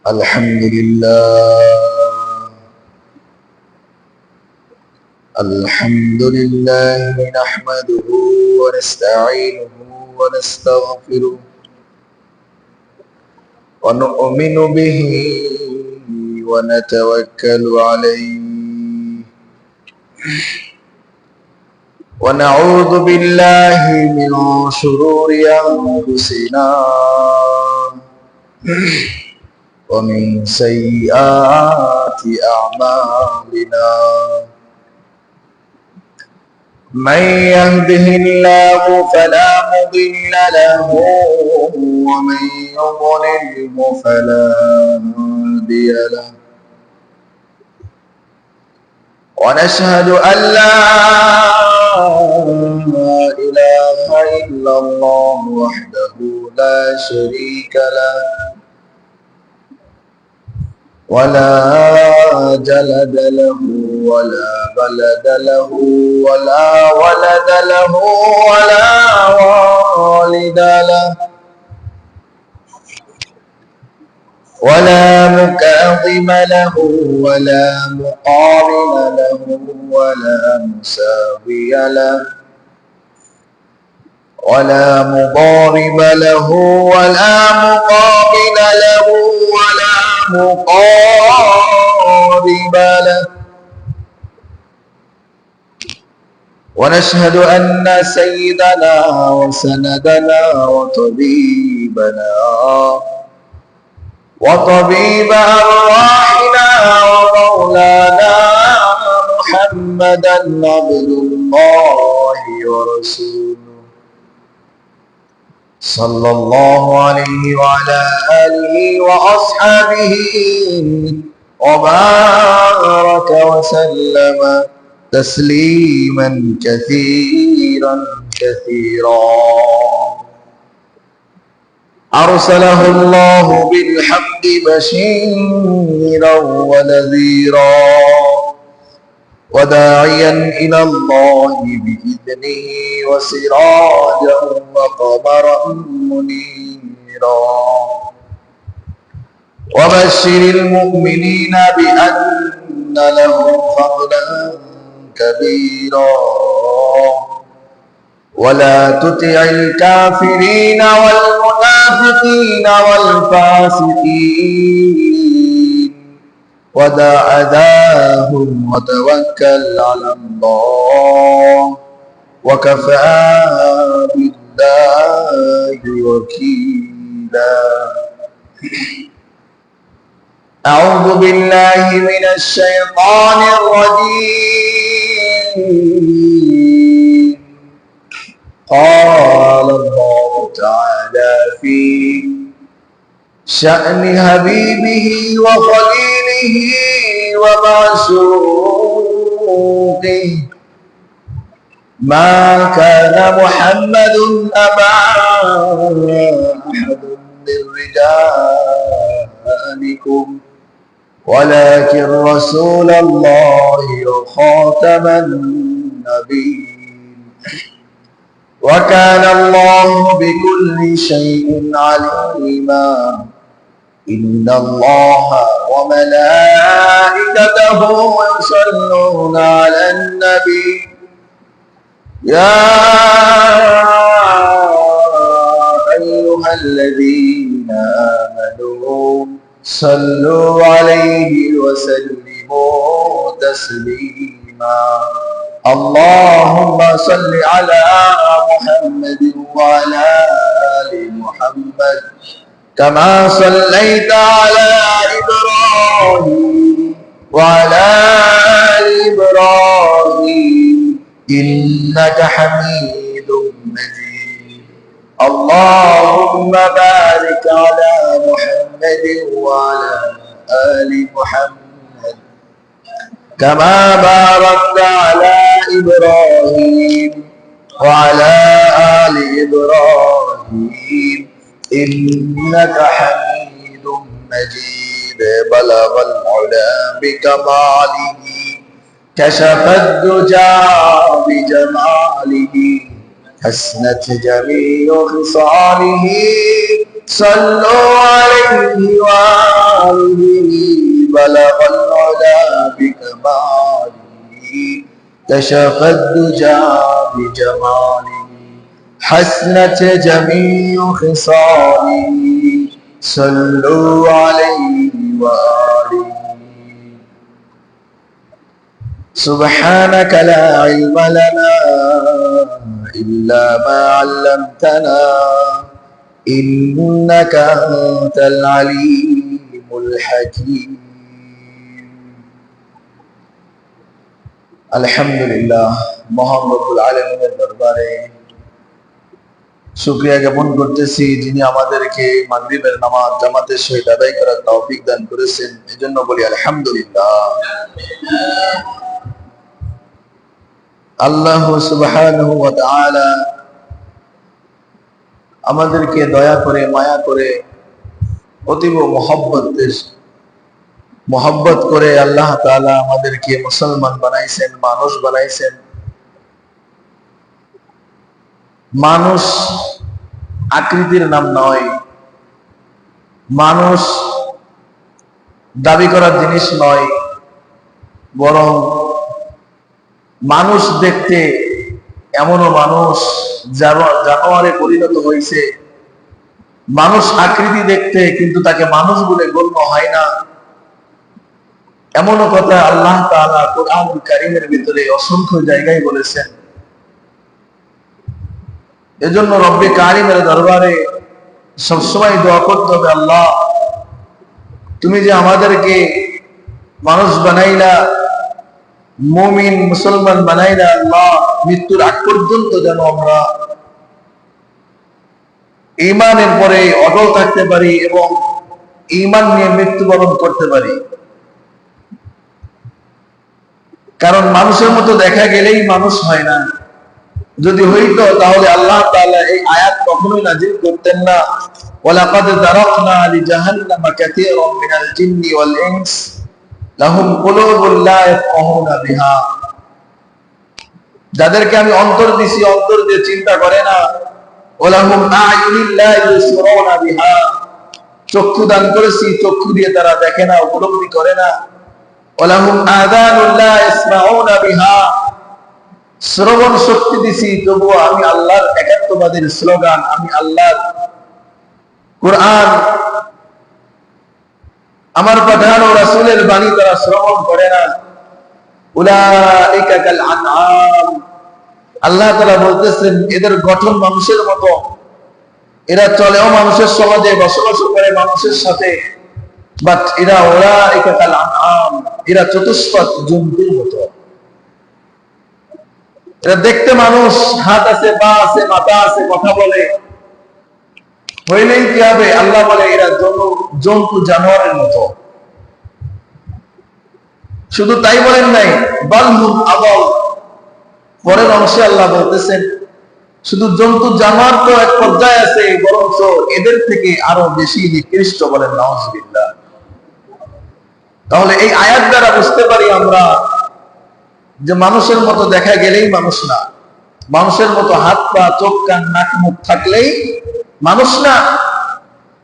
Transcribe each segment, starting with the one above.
الحمد لله الحمد لله نحمده ونستعينه ونستغفره ونؤمن به ونتوكل عليه ونعوذ بالله من شرور أنفسنا ومن سيئات أعمالنا من يهده الله فلا مضل له ومن يضلل فلا هادي له ونشهد أن لا إله إلا الله وحده لا شريك له ولا جلد له ولا بلد له ولا ولد له ولا والد له ولا مكاظم له ولا مقارن له ولا مساوي له ولا مضارب له ولا مقابل له ولا مقارب له ونشهد أن سيدنا وسندنا وطبيب أرواحنا ومولانا محمدا عبد الله ورسوله صلى الله عليه وعلى آله وأصحابه وبارك وسلم تسليما كثيرا أرسله الله بالحق بشيرا ونذيرا وداعيا إلى الله بإذنه وسراجا وقمرا منيرا وبشر المؤمنين بأن لهم فضلا كبيرا ولا تطع الكافرين والمنافقين والفاسقين ودع أذاهم وتوكل على الله وكفى بالله وكيلا أعوذ بالله من الشيطان الرجيم قال الله تعالى في شأن حبيبه وخليله ومعشوقه ما كان محمد أبا أحد من رجالكم ولكن رسول الله وخاتم النبيين وكان الله بكل شيء عليما إن الله وملائكته يصلون على النبي يا أيها الذين آمنوا صلوا عليه وسلموا تسليما اللهم صل على محمد وعلى آل محمد كما صليت على إبراهيم وعلى آل إبراهيم إنك حميد مجيد اللهم بارك على محمد وعلى آل محمد كما باركت على إبراهيم وعلى آل إبراهيم إنك حميد مجيد بلغ العلا بكماله كشف الدجى بجماله حسنت جميع خصاله صلوا عليه وآله جلاله بلغ العلا بكماله كشف الدجى بجماله حسنت جميع خصاله صلوا عليه وآله سبحانك لا علم لنا إلا ما علمتنا إنك أنت العليم الحكيم الحمد لله মহান রব্বুল আলামিনের দরবারে শুকরিয়া জ্ঞাপন করতেছি যিনি আমাদেরকে মাগরিবের নামাজ জামাতের সহিত আদায় করার তৌফিক দান করেছেন এজন্য বলি আলহামদুলিল্লাহ। আল্লাহ সুবহানাহু ওয়া তাআলা আমাদেরকে দয়া করে মায়া করে অতীব মোহাব্বত করে আল্লাহ তাআলা আমাদেরকে মুসলমান বানাইছেন, মানুষ বানাইছেন। মানুষ আকৃতির নাম নয়, মানুষ দাবি করার জিনিস নয়, বরং মানুষ দেখতে এমনও মানুষ জানোয়ারে পরিণত হয়েছে। মানুষ আকৃতি দেখতে কিন্তু তাকে মানুষ বলে গণ্য হয় না, এমনও কথা আল্লাহ তাআলা কুরআনুল কারীমের ভিতরে অসংখ্য জায়গায় বলেছেন। এজন্য রব্বে কারীমের দরবারে সবসময় দোয়া করতে হবে, আল্লাহ তুমি যে আমাদেরকে মানুষ বানাইলা, মুমিন মুসলমান বানাইলা, আল্লাহ মৃত্যুর আগ পর্যন্ত যেন আমরা ঈমানের পরে অটল থাকতে পারি এবং ঈমান নিয়ে মৃত্যুবরণ করতে পারি। কারণ মানুষের মতো দেখা গেলেই মানুষ হয় না, যদি হইতো তাহলে আল্লাহ তাআলা এই আয়াত কখনোই নাযিল করতেন না, ওয়ালাকাদ যারাকনা লিজাহান্নামা কাসীরাম মিনাল জিন্নি ওয়াল ইনস লাহুম কুলুবুন লা ইয়াফকাহুনা বিহা। যাদেরকে আমি অন্তর দিছি, অন্তর দিয়ে চিন্তা করে না, ওয়ালাহুম আ'য়ুনুন লা ইউসিরুনা বিহা, চক্ষু দান করেছি, চক্ষু দিয়ে তারা দেখে না, উপলব্ধি করে না। ওয়ালাহুম আযানুন লা ইয়াসমাউনা বিহা, শ্রবণ শক্তি দিছি, তবুও আমি আল্লাহর একাত্মবাদের স্লোগান, আমি আল্লাহর কুরআন, আমার প্রধান ও রাসূলের বাণী তারা শ্রবণ করে না। উলাইকা কাল আনআম, আল্লাহ তাআলা বলতেছেন এদের গঠন মানুষের মতো, এরা চলেও মানুষের সমাজে, বসবাস করে মানুষের সাথে, বাট এরা উলাইকা কাল আনআম, এরা চতুষ্পদ জন্তুর মতো। এরা দেখতে মানুষ, হাত আছে, পা আছে, মাথা আছে, কথা বলে, হইলেই কি হবে? আল্লাহ বলে এরা জন্তু জানোয়ারের মতো। শুধু তাই বলেন নাই, বালহুম আদাল, পরের অংশে আল্লাহ বলতেছেন শুধু জন্তু জানোয়ার তো এক পর্যায়ে আছে, বরঞ্চ এদের থেকে আরো বেশি নিকৃষ্ট, বলেন নাউজুবিল্লাহ। তাহলে এই আয়াত দ্বারা বুঝতে পারি আমরা যে মানুষের মতো দেখা গেলেই মানুষ না, মানুষের মতো হাত পা চোখ কান নাক মুখ থাকলেই মানুষ না,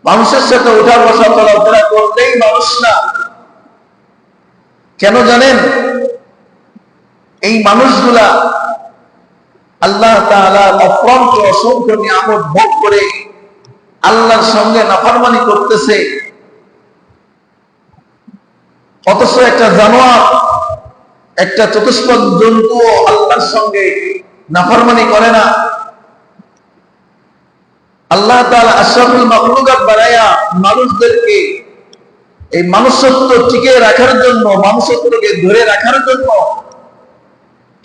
মানুষের সাথে উঠা বসা চলাফেরা করলেই মানুষ না। কেন জানেন? এই মানুষগুলা আল্লাহ তাআলা অফরন্ত অসংখ্য নিয়ামত ভোগ করে আল্লাহর সঙ্গে নাফরমানি করতেছে, অথচ একটা জানোয়ার, একটা চতুষ্পদ জন্তু আল্লাহর সঙ্গে নাফরমানি করে না। আল্লাহ তাআলা আশরাফুল মাখলুকাত বানায়া মানুষদেরকে এই মানুষত্ব টিকে রাখার জন্য, মানুষত্বকে ধরে রাখার জন্য,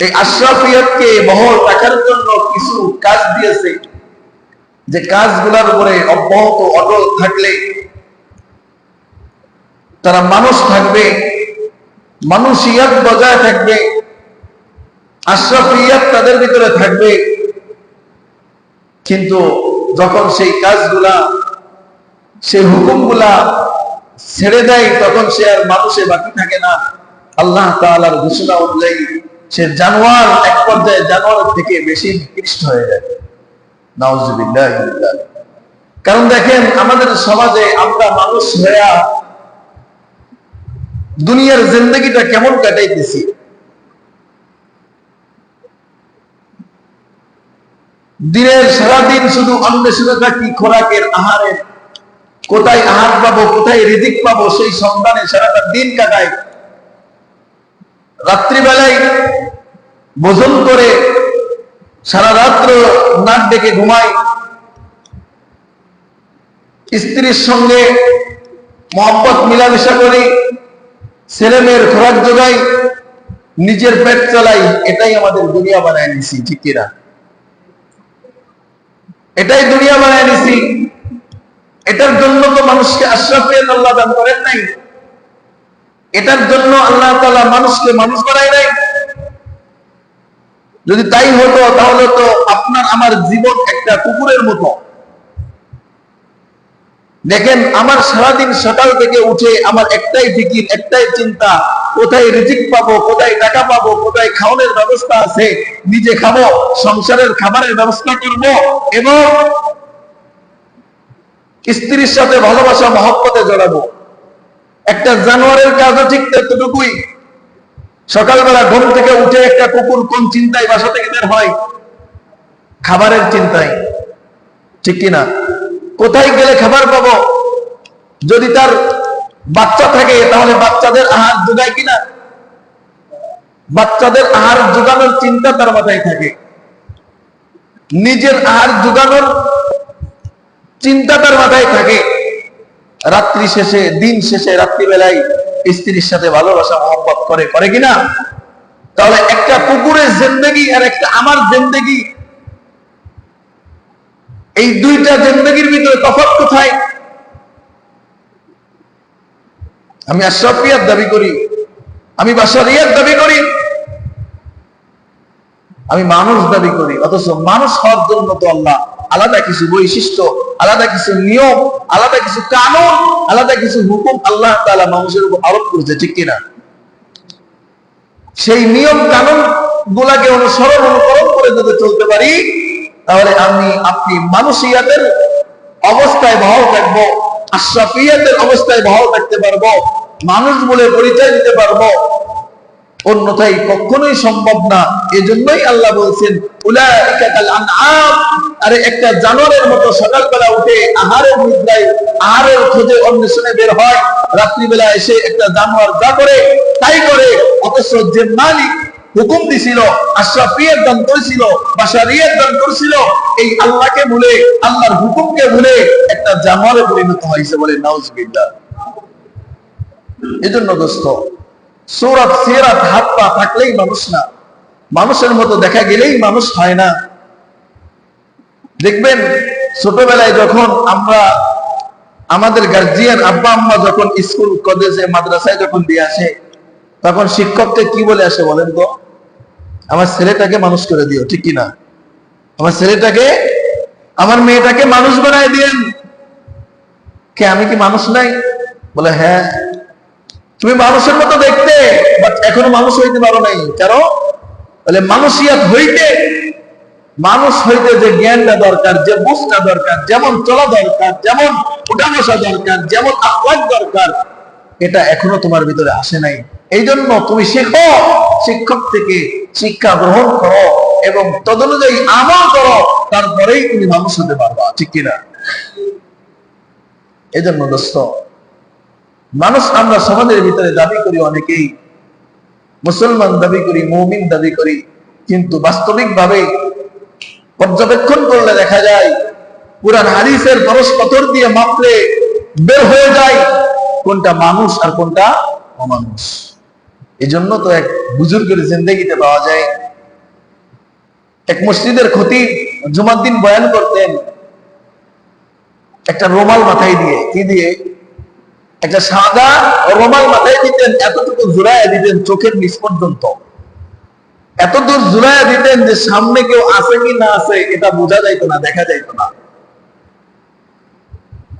এই আশরাফিয়তকে বহাল রাখার জন্য কিছু কাজ দিয়েছে, যে কাজগুলোর উপরে অব্যাহত অটল থাকলে তারা মানুষ থাকবে, মানুষিয়ত বজায় থাকবে, আশরাফিয়ত তাদের ভিতরে থাকবে। কিন্তু যখন সেই কাজগুলা, সেই হুকুমগুলা ছেড়ে দেয়, তখন সে আর মানুষে বাকি থাকে না। আল্লাহ তাআলার ঘোষণা অনুযায়ী সে জানোয়ার, এক পর্যায়ে জানোয়ার থেকে বেশি নিকৃষ্ট হয়ে যায়। নাউজুবিল্লাহ। কারণ দেখেন আমাদের সমাজে আমরা মানুষ হইয়া দুনিয়ার জিন্দগিটা কেমন কাটাইতেছি। দিনের সারাদিন শুধু অন্বেষণে থাকি খোরাকের, আহারের, কোথায় আহার পাবো, কোথায় রিজিক পাবো, সেই সন্ধানে সারাটা দিন কাটাই। রাত্রিবেলায় ভোজন করে সারা রাত্র নাক ডেকে ঘুমাই, স্ত্রীর সঙ্গে মহব্বত মিলামেশা করি, ছেলে মেয়ের খোরাক জোগাই, নিজের পেট চালাই। এটাই আমাদের দুনিয়া বানায় নিছি, ঠিক কিনা? এটাই দুনিয়া বানায় নিছি। এটার জন্য তো মানুষকে আশরাফিয়াত আল্লাহ দান করেন নাই। এটার জন্য আল্লাহ তাআলা মানুষকে মানুষ বানায় নাই। যদি তাই হতো তাহলে তো আপনার আমার জীবন একটা কুকুরের মতো। দেখেন, আমার সারাদিন সকাল থেকে উঠে আমার একটাই ফিকির, একটাই চিন্তা, কোথায় রিজিক পাবো, কোথায় টাকা পাবো, কোথায় খাওয়ানোর ব্যবস্থা আছে, নিজে খাবো, সংসারের খাবারের ব্যবস্থা করব, এবং স্ত্রীর সাথে ভালোবাসা মহব্বতে জড়াবো। একটা জানোয়ারের কাজও ঠিক ততটুকুই। সকালবেলা ঘুম থেকে উঠে একটা কুকুর কোন চিন্তায় বাসা থেকে বের হয়? খাবারের চিন্তায়, ঠিক কিনা? কোথায় গেলে খাবার পাবো? যদি তার বাচ্চা থাকে তাহলে বাচ্চাদের আহার যোগায় কিনা? বাচ্চাদের আহার যোগানোর চিন্তা তার মাথায় থাকে। নিজের আহার যোগানোর চিন্তা তার মাথায় থাকে। রাত্রি শেষে, দিন শেষে, রাত্রিবেলায় স্ত্রীর সাথে ভালোবাসা মহব্বত করে কিনা? তাহলে একটা কুকুরের জিন্দেগি আর একটা আমার জিন্দেগি, এই দুইটা জিন্দেগির ভিতরে তফাৎ কোথায়? আমি আশরাফিয়াত দাবি করি, আমি বাশারিয়াত দাবি করি, আমি মানুষ দাবি করি, অথচ মানুষ হওয়ার জন্য তো আল্লাহ আলাদা কিছু বৈশিষ্ট্য, আলাদা কিছু নিয়ম, আলাদা কিছু কানুন, আলাদা কিছু হুকুম আল্লাহ তাআলা মানুষের উপর আরোপ করেছে, ঠিক কিনা? সেই নিয়ম কানুন গুলাকে অনুকরণ করে যদি চলতে পারি, তাহলে আমি আপনি মানুষিয়াতের অবস্থায় বহাল থাকবো, আশরাফিয়াতের অবস্থায় বহাল থাকতে পারবো, মানুষ বলে পরিচয় দিতে পারবো। অন্যথায় কখনোই সম্ভব না। এজন্যই আল্লাহ বলছেন, উলাইকা কাল আনআম, আরে একটা জানোয়ারের মতো সকালবেলা উঠে আহারের নিদ্রায়, আহারের খোঁজে অন্বেষণে বের হয়, রাত্রিবেলা এসে একটা জানোয়ার যা করে তাই করে। অথচ যে মালিক হুকুম দিছিল, আশরাফিয়াত দান করেছিল, বাশারিয়াত দান করেছিল, এই আল্লাহকে ভুলে, আল্লাহর হুকুমকে ভুলে একটা জানোয়ারে পরিণত হয়েছে, বলে নাউজুবিল্লাহ। এজন্য দোস্ত, সূরাত সিরাত হাত পা থাকলেই মানুষ না, মানুষের মতো দেখা গেলেই মানুষ হয় না। দেখবেন, ছোটবেলায় যখন আমরা, আমাদের গার্জিয়ান আব্বা আম্মা যখন স্কুল কলেজে মাদ্রাসায় যখন দিয়ে আসে, তখন শিক্ষককে কি বলে আসে বলেন তো? আমার ছেলেটাকে মানুষ করে দিও, ঠিক কিনা? আমার ছেলেটাকে, আমার মেয়েটাকে মানুষ বানায় দিয়েন। কে, আমি কি মানুষ নাই? বলে হ্যাঁ, তুমি মানুষের মতো দেখতে, বাট এখনো মানুষ হইতে পারো নাই। কেন? বলে মানুষিয়াত হইতে, মানুষ হইতে যে জ্ঞানটা দরকার, যে বুঝটা দরকার, যেমন চলা দরকার, যেমন উঠা বসা দরকার, যেমন আখলাক দরকার, এটা এখনো তোমার ভিতরে আসে নাই। এই জন্য তুমি শেখো, শিক্ষক থেকে শিক্ষা গ্রহণ করো এবং তদনুযায়ী আমল করো, তারপরেই তুমি মানুষ হতে পারবা, ঠিক কিনা? এই জন্য দোস্ত, মানুষ আমরা সমাজের ভিতরে দাবি করি, অনেকেই মুসলমান দাবি করি, মুমিন দাবি করি, কিন্তু বাস্তবিক ভাবে পর্যবেক্ষণ করলে দেখা যায়, কুরআন হাদিসের পরস্পর দিয়ে মাপলে বের হয়ে যায় কোনটা মানুষ আর কোনটা অমানুষ। এই জন্য তো এক বুজুর্গের জিন্দেগিতে পাওয়া যায়, এক মসজিদের খতিব জুমার দিন বয়ান করতেন, একটা রুমাল মাথায় দিয়ে, কি দিয়ে? একটা সাদা রুমাল মাথায় দিতেন, এতটুকু জুড়াইয়া দিতেন চোখের নিচ পর্যন্ত, এত দূর জুড়াইয়া দিতেন যে সামনে কেউ আছে কি না আছে এটা বোঝা যাইতো না, দেখা যাইতো না।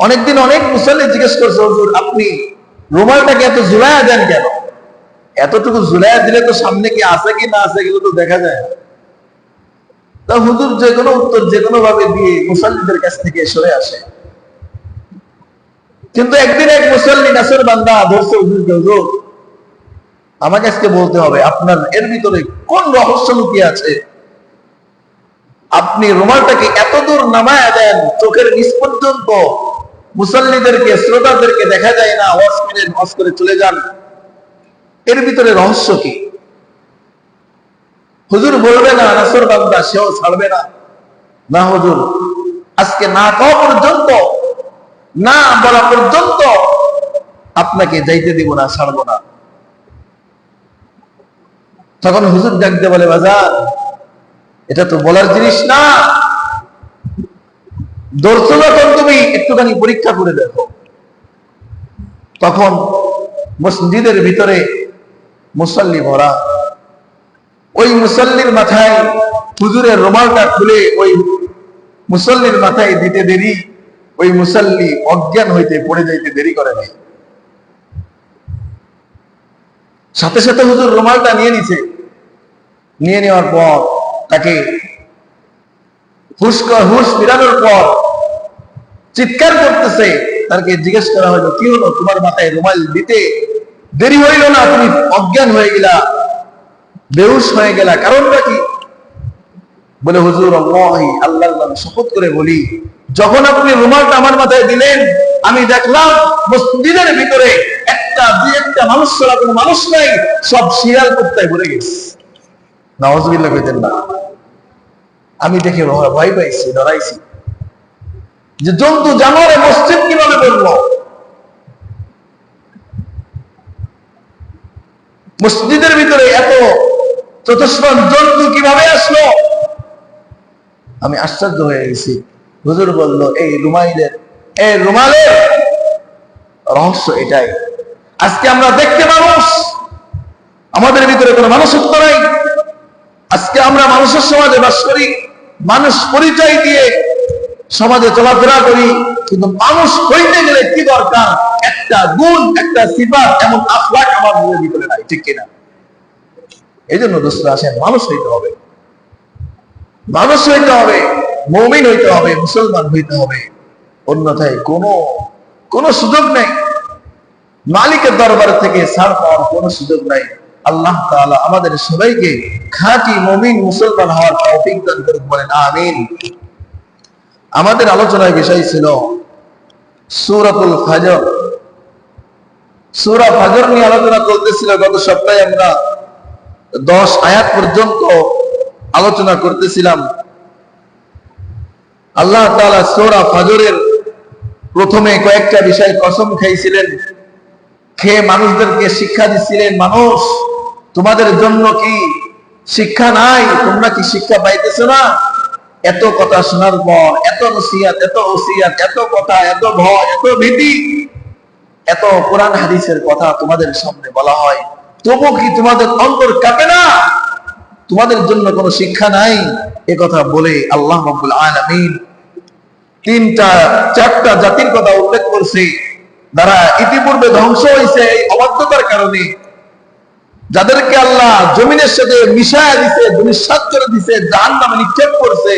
অনেকদিন অনেক মুসল্লি জিজ্ঞেস করছে, হুজুর আপনি রুমালটাকে এত জুড়াইয়া দেন কেন? এতটুকু জুড়াইয়া দিলে তো সামনে কি আছে কি না আছে এগুলো তো দেখা যায়। তা হুজুর যে কোনো উত্তর যে কোনো ভাবে দিয়ে মুসল্লিদের কাছ থেকে সরে আসে। কিন্তু একদিন এক মুসল্লি নাসের বান্দা ধরছে হুজুরকে, হুজুর আমাকে আজকে বলতে হবে আপনার এর ভিতরে কোন রহস্য লুকিয়ে আছে। আপনি রুমালটাকে এত দূর নামায় দেন, চোখের নিচ পর্যন্ত মুসল্লিদেরকে, শ্রোতাদেরকে দেখা যায় না, ওয়াজ করে চলে যান। এর ভিতরে রহস্য কি? হুজুর বলবে না নাসর বান্দা, সেও ছাড়বে না। না হুজুর, আজকে না কওয়া পর্যন্ত, না বলা পর্যন্ত আপনাকে যাইতে দিব না, ছাড়বো না। তখন হুজুর ডাকতে বলে, বাজার এটা তো বলার জিনিস না, ধরছো যখন তুমি একটুখানি পরীক্ষা করে দেখো। তখন মসজিদের ভিতরে মুসল্লি ভরা, ওই মুসল্লির মাথায় হুজুরের রুমালটা খুলে ওই মুসল্লির মাথায় দিতে দেরি, ওই মুসল্লি অজ্ঞান হইতে পড়ে যাইতে দেরি করে নাই। সাথে সাথে হুজুর রুমালটা নিয়ে নিছে। নিয়ে নেওয়ার পর তাকে হুশ ফিরানোর পর চিৎকার করতেছে। তাকে জিজ্ঞেস করা হলো, কি হলো, তোমার মাথায় রুমাল দিতে দেরি হইল না, তুমি অজ্ঞান হয়ে গেলা, বেহুশ হয়ে গেলা, কারণটা কি? বলে, হুজুর আল্লাহি, আল্লাহর নামে শপথ করে বলি, যখন আপনি রুমালটা আমার মাথায় দিলেন, আমি দেখলাম মসজিদের ভিতরে দুই একটা মানুষ ছাড়া কোনো মানুষ নাই, সব শিয়াল কুত্তায় ভরে গেছে। নাউজুবিল্লাহ কইতেন না। আমি দেখে ভয় পাইছি, ডরাইছি যে জন্তু জানোয়ারে মসজিদ কিভাবে বললো, মসজিদের ভিতরে এত চতুষ্পদ জন্তু কিভাবে আসলো। আমি আশ্চর্য হয়ে গেছি। হুজুর বলল, এই রুমালের রহস্য এটাই। আজকে আমরা দেখতে মানুষ, আমাদের ভিতরে কোনো মানুষত্ব নাই। আজকে আমরা মানুষের সমাজে বাস করি, মানুষ পরিচয় দিয়ে সমাজে চলাফেরা করি, কিন্তু মানুষ হইতে গেলে কি দরকার? একটা গুণ, একটা সিফাত, এমন আখলাক আমার মনের ভিতরে নাই, ঠিক কিনা? এই জন্য দোস্তরা আসেন, মানুষ হইতে হবে, মানুষ হইতে হবে, মুমিন হইতে হবে, মুসলমান হইতে হবে। অন্যথায় কোনো সুযোগ নেই, মালিকের দরবার থেকে ছাড় পাওয়ার কোনো সুযোগ নাই। আল্লাহ তাআলা আমাদের সবাইকে খাঁটি মুমিন মুসলমান হওয়ার তৌফিক দান করুন, বলেন আমিন। আমাদের আলোচনার বিষয় ছিল সূরাতুল ফাজর। সূরা ফাজর নিয়ে আলোচনা চলতেছিল। গত সপ্তাহে আমরা 10 আয়াত পর্যন্ত আলোচনা করতেছিলাম। আল্লাহ তাআলা সূরা ফাজরের প্রথমে কয়েকটা বিষয় কসম খাইছিলেন, খেয়ে মানুষদেরকে শিক্ষা দিচ্ছিলেন, মানুষ তোমাদের জন্য কি শিক্ষা নাই? তোমরা কি শিক্ষা পাইতেছো না? এত কথা শোনার পর, এত নসিহত, এত ওসিয়ত, এত কথা, এত ভয়, এত ভীতি, এত কোরআন হাদিসের কথা তোমাদের সামনে বলা হয়, তবু কি তোমাদের অন্তর কাঁপে না? তোমাদের জন্য কোনো শিক্ষা নাই? এ কথা বলে আল্লাহ রাব্বুল আলামিন 4টা জাতির কথা উল্লেখ করছে, যারা ইতিপূর্বে ধ্বংস হয়েছে এই অবাধ্যতার কারণে, যাদেরকে আল্লাহ জমিনের সাথে মিশায়া দিছে, ধূলিসাৎ করে দিছে, জাহান্নামে নিক্ষেপ করছে।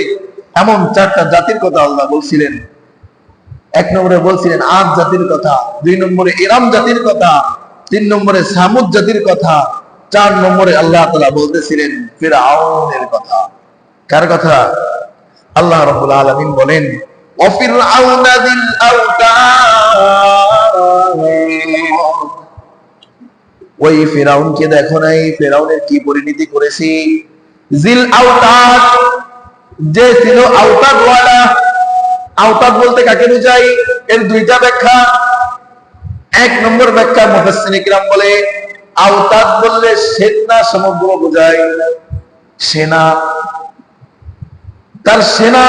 এমন 4টা জাতির কথা আল্লাহ বলছিলেন। 1 নম্বরে বলছিলেন আদ জাতির কথা, 2 নম্বরে ইরাম জাতির কথা, 3 নম্বরে সামুদ জাতির কথা, 4 নম্বরে আল্লাহ তাআলা বলতেছিলেন ফিরআউনের কথা। কার কথা? আল্লাহ রাব্বুল আলামিন বলেন, وفرعون ذي الأوتاد। ওই ফিরআউনকে দেখো নাই? ফিরআউনের কি পরিণতি করেছে? জিল আওতাদ, যে ছিল আওতাদ ওয়ালা। আওতাদ বলতে কাকে বোঝায়? এর 2টা ব্যাখ্যা। 1 নম্বর ব্যাখ্যা মুফাসসিরিন কিরাম বলে, আওতাদ বললে সেনা সমগ্র বোঝায়, সেনা, তার সেনা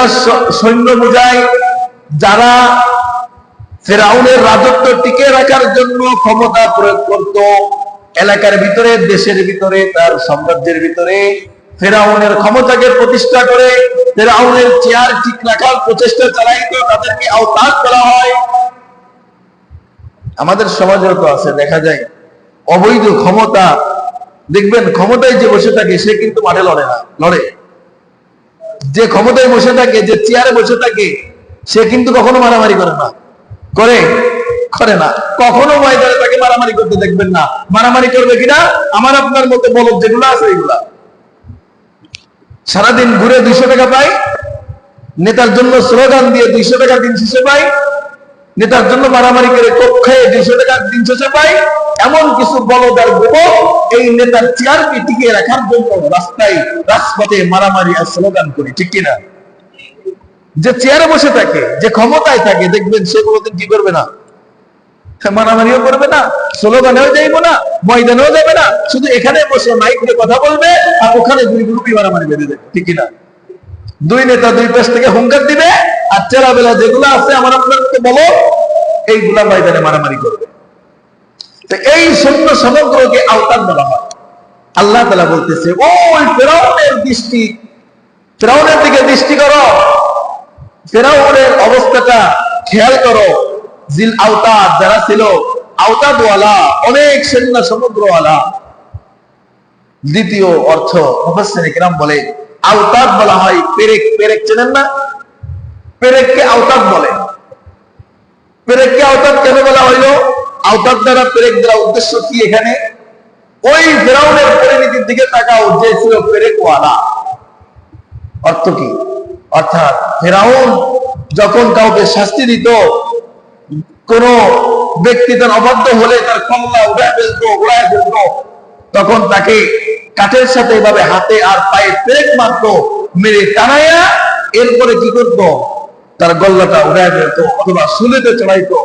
সৈন্য বোঝায়, যারা ফিরআউনের রাজত্ব টিকে রাখার জন্য ক্ষমতা প্রয়োগ করত, এলাকার ভিতরে, দেশের ভিতরে, তার সাম্রাজ্যের ভিতরে ফিরআউনের ক্ষমতাকে প্রতিষ্ঠা করে ফিরআউনের চেয়ার ঠিক রাখার প্রচেষ্টা চালাইতো, তাদেরকে আওতাদ বলা হয়। আমাদের সমাজেও তো আছে, দেখা যায় অবৈধ ক্ষমতা। দেখবেন ক্ষমতায় যে বসে থাকে সে কিন্তু মাঠে লড়ে না, লড়ে। যে ক্ষমতায় বসে থাকে, যে চেয়ারে বসে থাকে, সে কিন্তু কখনো মারামারি করে না, করে করে না। কখনো ময়দানে তাকে মারামারি করতে দেখবেন না। মারামারি করবে কিনা আমার আপনার মতো বলদ যেগুলো আছে এগুলা। সারাদিন ঘুরে 200 টাকা পাই, নেতার জন্য স্লোগান দিয়ে 200 টাকা দিন শেষে পাই, নেতার জন্য মারামারি করে কক্ষে 200 টাকা দিন শেষে পাই। এমন কিছু বলদ আর যুবক এই নেতার চেয়ারকে টিকিয়ে রাখার জন্য রাস্তায় রাজপথে মারামারি আর স্লোগান করি, ঠিক কিনা? যে চেয়ারে বসে থাকে, যে ক্ষমতায় থাকে, দেখবেন সে কোনোদিন কি করবে না, মারামারিও করবে না, স্লোগানেও যাইবো না, ময়দানেও যাবে না, শুধু এখানে বসে মাইক দিয়ে কথা বলবে আর ওখানে দুই গ্রুপই মারামারি বেঁধে দেবে, ঠিক কিনা? দুই নেতা দুই পাশ থেকে হুঙ্কার দিবে আর চেরাবেলা যেগুলো আছে আমার আপনার বলো এইগুলা ময়দানে মারামারি করবে। তো এই শূন্য সমগ্রকে আওতাদ বলা হয়। আল্লাহ তাআলা বলতেছে ওই ফেরাউনের দৃষ্টি, ফেরাউনের দিকে দৃষ্টি করো, ফেরাউনের অবস্থাটা খেয়াল করো। জিল আওতাদ যারা ছিল, আওতাদওয়ালা, অনেক সৈন্য সমুদ্রওয়ালা। দ্বিতীয় অর্থ মুফাসসিরিনে কিরাম বলে আওতাদ বলা হয় পেরেক। পেরেক চেনেন না? পেরেককে আওতাদ বলে। পেরেককে আওতাদ কেন বলা হইল? আওতাদ দ্বারা পেরেক দ্বারা উদ্দেশ্য কি এখানে? ওই ফেরাউনের পরিণতির দিকে তাকাও, যে ছিল পেরেকওয়ালা। অর্থ কি? অর্থাৎ ফেরাউন যখন কাউকে শাস্তি দিত, কোন ব্যক্তি তার অবাধ্য হলে তার কল্লা উড়ায় ফেলতো, তখন তাকে কাঠের সাথে এভাবে হাতে আর পায়ে পেরেক মারতো, মেরে টানাইয়া এরপরে কি করতো, তার গল্লাটা উড়ায় ফেলতো অথবা শুলিতে চড়াইতো,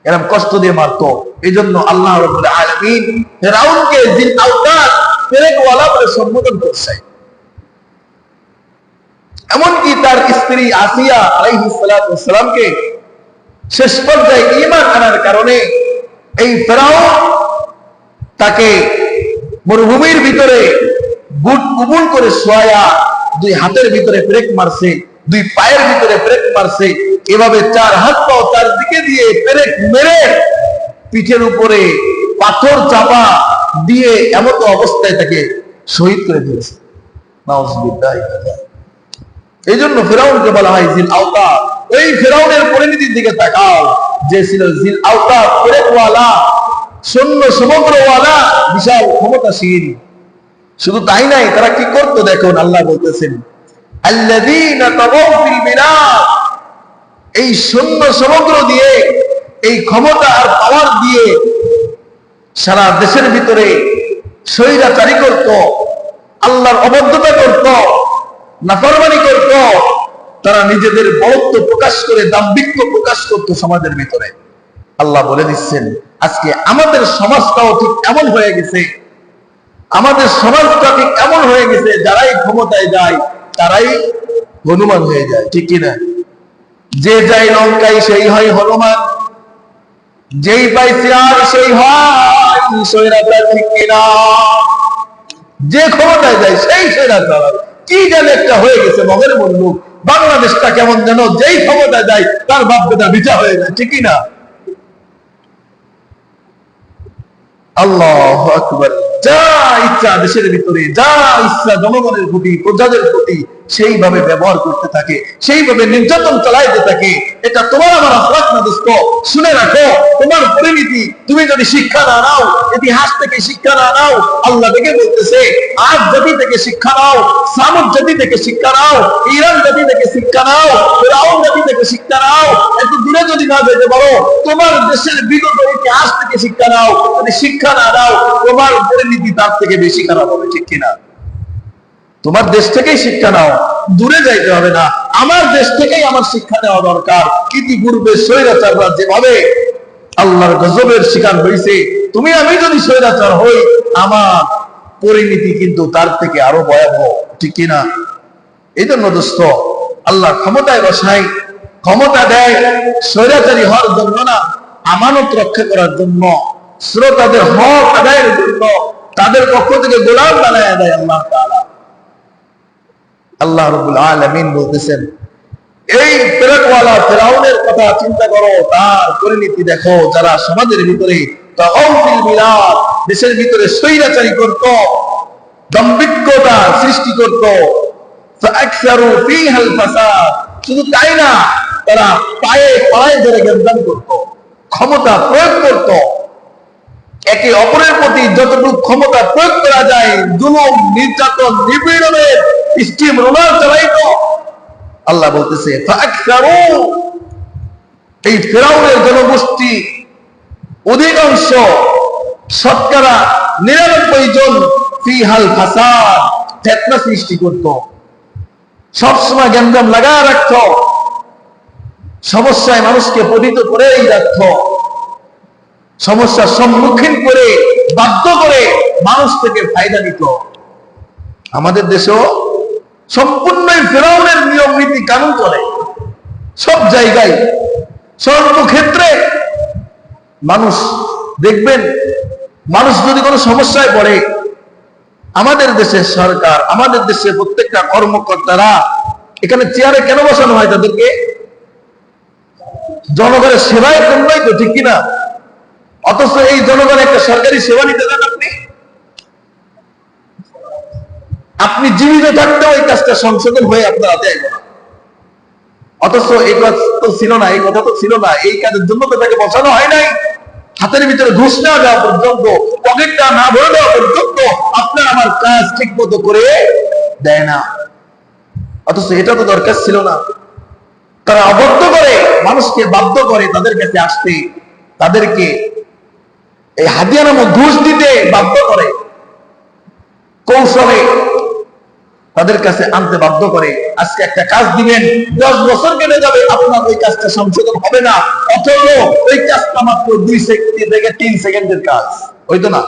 এরকম কষ্ট দিয়ে মারতো। এই জন্য আল্লাহ রাব্বুল আলামিন ফেরাউনকে জিল আওতাদ, পেরেকওয়ালা বলে সম্বোধন করছে। এমনকি তার স্ত্রী আসিয়া আলাইহিস সালাতু ওয়াস সালামকে শেষ পর্যায়ে ঈমান আনার কারণে এই ফেরাউন তাকে মরুভূমির ভিতরে বুট কুবুল করে শোয়া, দুই হাতের ভিতরে পেরেক মারছে, দুই পায়ের ভিতরে পেরেক মারছে, এভাবে চার হাত পাও তার দিকে দিয়ে পেরেক মেরে পিঠের উপরে পাথর চাপা দিয়ে এমন অবস্থায় তাকে শহীদ করে দিয়েছে। নাউজুবিল্লাহ। এই জন্য ফেরাউনকে বলা হয় জিল আওতাদ। ওই ফেরাউনের পরিণতির দিকে তাকাও, যে ছিল জিল আওতাদ, পেরেকওয়ালা, সৈন্য সমগ্রওয়ালা, বিশাল ক্ষমতাশীল। শুধু তাই নাই, তারা কি করতো দেখুন, আল্লাহ বলতেছেন আল্লাযীনা তাগাউ ফিল বিলাদ। এই সৈন্য সমগ্র দিয়ে, এই ক্ষমতা আর পাওয়ার দিয়ে সারা দেশের ভিতরে স্বৈরাচারী করত, আল্লাহর অবাধ্যতা করত, নাফরমানি করত। তারা নিজেদের বড়ত্ব প্রকাশ করে দাম্ভিক্য প্রকাশ করত সমাজের ভিতরে। আল্লাহ বলে দিচ্ছেন আজকে আমাদের সমাজটাও ঠিক এমন হয়ে গেছে, আমাদের সমাজটা ঠিক এমন হয়ে গেছে, যারাই ক্ষমতায় যায় তারাই হনুমান হয়ে যায়, ঠিক কিনা? যে যায় লঙ্কায় সেই হয় হনুমান, যেই পাই চেয়ার সেই হয় স্বৈরাচার, ঠিক কিনা? যে ক্ষমতায় যায় সেই স্বৈরাচার। কি যেন একটা হয়ে গেছে মগের বন্ধু, বাংলাদেশটা কেমন যেন যেই ক্ষমতায় যায় তার বাপ বেটা বিচার হয়ে যায়, ঠিক কিনা? আল্লাহু আকবার। যা ইচ্ছা দেশের ভিতরে, যা ইচ্ছা জনগণের প্রতি, প্রজাদের প্রতি সেইভাবে ব্যবহার করতে থাকে, সেইভাবে নির্যাতন চালাইতে থাকে। এটা তোমার আমার আখলাক না দোস্ত। শুনে রাখো, তোমার পরিণতি তুমি যদি শিক্ষা না নাও, ইতিহাস থেকে শিক্ষা না নাও, আল্লাহ থেকে বলতেছে আদ জাতি থেকে শিক্ষা নাও, সামুদ জাতি থেকে শিক্ষা নাও, ইরান জাতি থেকে শিক্ষা নাও, ফিরআউন জাতি থেকে শিক্ষা নাও। একটু দূরে যদি না যেতে পারো, তোমার দেশের বিগত ইতিহাস থেকে শিক্ষা নাও। যদি শিক্ষা না নাও, তোমার পরিণতি তার থেকে বেশি খারাপ হবে, ঠিক কিনা? তোমার দেশ থেকেই শিক্ষা নাও, দূরে যাইতে হবে না। আমার দেশ থেকেই আমার শিক্ষা নেওয়া দরকার। ইতিপূর্বে স্বৈরাচাররা যেভাবে আল্লাহর গজবের শিকার হয়েছে, তুমি আমি যদি স্বৈরাচার হই, আমার পরিণতি কিন্তু তার থেকে আরো ভয়াবহ, ঠিক কিনা? এই জন্য দোস্ত, আল্লাহ ক্ষমতায় বসাই, ক্ষমতা দেয় স্বৈরাচারী হওয়ার জন্য না, আমানত রক্ষা করার জন্য, শ্রোতাদের হক আদায়ের জন্য, তাদের পক্ষ থেকে গোলাম বানায় দেয় আল্লাহ তাআলা। আল্লাহ রাব্বুল আলামিন বলতেছেন এই পেরেকওয়ালা ফেরাউনের কথা চিন্তা করো, তার পরিণতি দেখো। যারা সমাজের ভিতরে তাগাউ ফিল বিলাদ, দেশের ভিতরে স্বৈরাচারী করত, দাম্ভিকতা সৃষ্টি করত, ফাআকসারু ফীহাল ফাসাদ। শুধু তাই না, তারা পায়ে পায়ে ধরে গর্দান করত, ক্ষমতা প্রয়োগ করত, একে অপরের প্রতি যতটুকু ক্ষমতা প্রয়োগ করা যায় জুলুম, নির্যাতন, নিপীড়নের স্টিম রোলার চালাইত। আল্লাহ বলতেছে এই ফিরআউনের জনগোষ্ঠী অধিকাংশ শতকরা ৯৯ জন ফিহাল ফাসাদ, ফিতনা সৃষ্টি করত, সবসময় গ্যাঞ্জাম লাগায় রাখত, সমস্যায় মানুষকে পতিত করেই রাখত, সমস্যার সম্মুখীন করে বাধ্য করে মানুষ থেকে ফায়দা নিত। আমাদের দেশেও সম্পূর্ণই ফিরআউনের নিয়ম নীতি কানুন চলে, সব জায়গায় সর্বক্ষেত্রে। মানুষ দেখবেন, মানুষ যদি কোনো সমস্যায় পড়ে, আমাদের দেশের সরকার, আমাদের দেশের প্রত্যেকটা কর্মকর্তারা এখানে চেয়ারে কেন বসানো হয়? তাদেরকে জনগণের সেবায় জন্যই তো, ঠিক কিনা? অথচ এই জনগণ একটা সরকারি সেবা নিতে দেন আপনি জীবিত থাকতেও এই কাজটা সংশোধন হয়ে আপনার হাতে আসবে না। অথচ এই কাজ তো ছিল না, এই কথা তো ছিল না, এই কাজের জন্য তো তাকে বসানো হয় নাই। হাতের ভিতরে ঘুষ না দেওয়া পর্যন্ত, পকেটটা না ভরে দেওয়া পর্যন্ত আপনার আমার কাজ ঠিক মতো করে দেয় না। অথচ এটা তো দরকার ছিল না। তারা অবদ্ধ করে, মানুষকে বাধ্য করে তাদের কাছে আসতে, তাদেরকে এই হাদিয়া নামক ঘুষ দিতে বাধ্য করে, কৌশলে তাদের কাছে আনতে বাধ্য করে। আজকে একটা কাজ দিবেন, 10 বছর কেটে যাবে, আপনার ওই কাজটা সংশোধন হবে না, অথচ ওই কাজটা মাত্র 2 সেকেন্ড থেকে 3 সেকেন্ডের কাজ। হইতো না?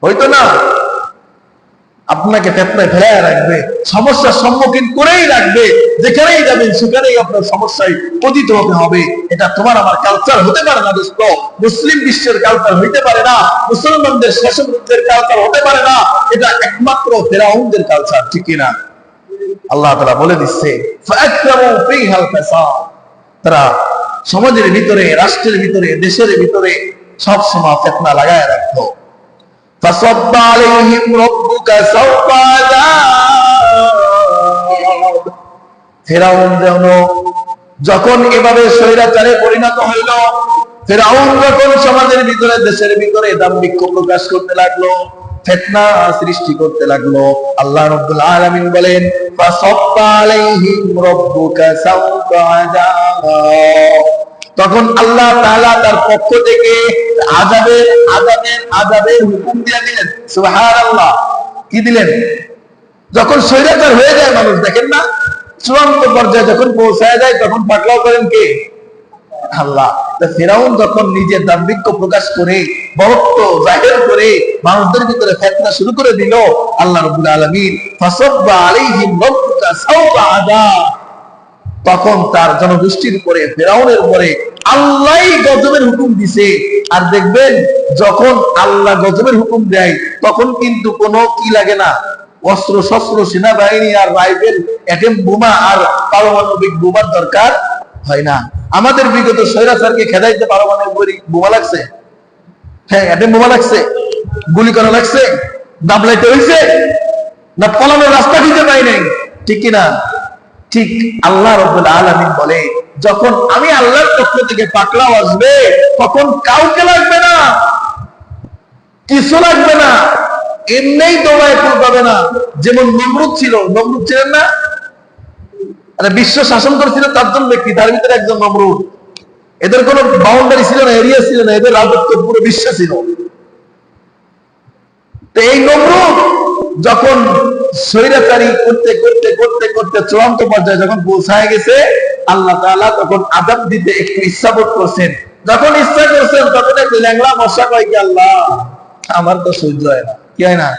হইতো না? আপনাকে ফিতনায় ফেলায় রাখবে, সমস্যার সম্মুখীন করেই রাখবে, যেখানেই যাবেন সেখানেই আপনার সমস্যায় পতিত হতে হবে। এটা তোমার আমার কালচার হতে পারে না দোস্ত, মুসলিম বিশ্বের কালচার হইতে পারে না, মুসলমানদের শাসকদের কালচার হতে পারে না, এটা একমাত্র ফিরআউনদের কালচার, ঠিক কিনা? আল্লাহ তাআলা বলে দিচ্ছে ফাআকরামু ফীহাল ফাসাদ, তারা সমাজের ভিতরে, রাষ্ট্রের ভিতরে, দেশের ভিতরে সব সময় ফিতনা লাগায় রাখতো। فصب عليهم ربك سوط عذاب, ফিরআউন যখন এভাবে স্বৈরাচারে পরিণত হইল, ফিরআউন যখন সমাজের ভিতরে, দেশের ভিতরে দাম্ভিক্য প্রকাশ করতে লাগলো, ফিতনা সৃষ্টি করতে লাগলো, আল্লাহ রাব্বুল আলামিন বলেন ফাসাব্বা আলাইহিম রাব্বুকা সাওতা আযাব, তখন আল্লাহ তাআলা তার পক্ষ থেকে আযাবের হুকুম দিয়ে দিলেন। সুবহানাল্লাহ, কি দিলেন? যখন স্বৈরাচার হয়ে যায় মানুষ, দেখেন না, চূড়ান্ত পর্যায়ে যখন পৌঁছায় যায়, তখন পাকড়াও করেন কে? আল্লাহ। ফিরআউন যখন নিজের দাম্ভিক্য প্রকাশ করে, বরত্ব জাহির করে মানুষদের ভিতরে ফিতনা শুরু করে দিল, আল্লাহ রাব্বুল আলামিন ফাসাব্বা আলাইহিম রাব্বুকা সাওতা আযাব, তখন তার জনগোষ্ঠীর উপরে, ফিরআউনের উপরে আল্লাহই গজবের হুকুম দিছে। আর দেখবেন, যখন আল্লাহ গজবের হুকুম দেয় তখন কিন্তু কোনো কি লাগে না, অস্ত্র শস্ত্র, সেনাবাহিনী আর রাইফেল, অ্যাটম বোমা আর পারমাণবিক বোমার দরকার হয় না। আমাদের বিগত স্বৈরাচারকে খেদাইতে পারমাণবিক বোমা লাগছে, হ্যাঁ, অ্যাটম বোমা লাগছে, গুলি করা লাগছে, দাবলাইতে হয়েছে না, পলানোর রাস্তা দিতে পাই নাই, ঠিক কিনা? ঠিক আল্লাহ রাব্বুল আলামিন বলে, যখন আমি আল্লাহর পক্ষ থেকে পাকড়াও আসবে, তখন কাউকে লাগবে না, কিছু লাগবে না, এমনিই দৌড়ায় পাবে না। যেমন নমরুদ ছিল, নমরুদ ছিলেন না, বিশ্ব শাসন করেছিল 4 জন ব্যক্তি, তার ভিতরে একজন নমরুদ। এদের কোনো বাউন্ডারি ছিল না, এরিয়া ছিল না, এদের রাজত্ব পুরো বিশ্ব ছিল। তো এই নমরুদ যখন স্বৈরাচারী করতে করতে করতে করতে চূড়ান্ত পর্যায়ে যখন পৌঁছায় গেছে, আল্লাহ তাআলা তখন আযাব দিতে একটু ইচ্ছা বোধ করছেন। যখন ইচ্ছা করছেন, তখন একটু ল্যাংলা মশা কয় কি, আল্লাহ আমার তো সহ্য হয় না, কি হয় না,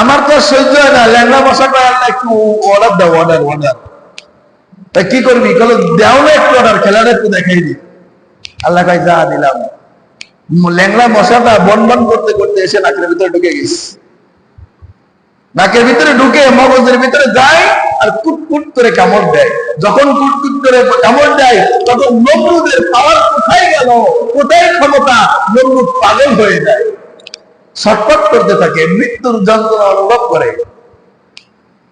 আমার তো সহ্য হয় না, ল্যাংলা মশা কয় আল্লাহ একটু অর্ডার দাও, অর্ডার অর্ডার। তা কি করবি? বলো দেও না একটু অর্ডার, খেলাটা একটু দেখাই দি। আল্লাহ কয় যা দিলাম। ল্যাংলা মশাটা বন বন করতে করতে এসে নাকের ভিতরে ঢুকে গেছে, নাকের ভিতরে ঢুকে মগজের ভিতরে যায় আর কুটকুট করে কামড় দেয়। যখন কুটকুট করে কামড় দেয়, তখন নমরুদের পাওয়ার কোথায় গেল, কোথায় ক্ষমতা, নমরুদ পাগল হয়ে যায়, ছটফট করতে থাকে, মৃত্যুর যন্ত্রণা অনুভব করে।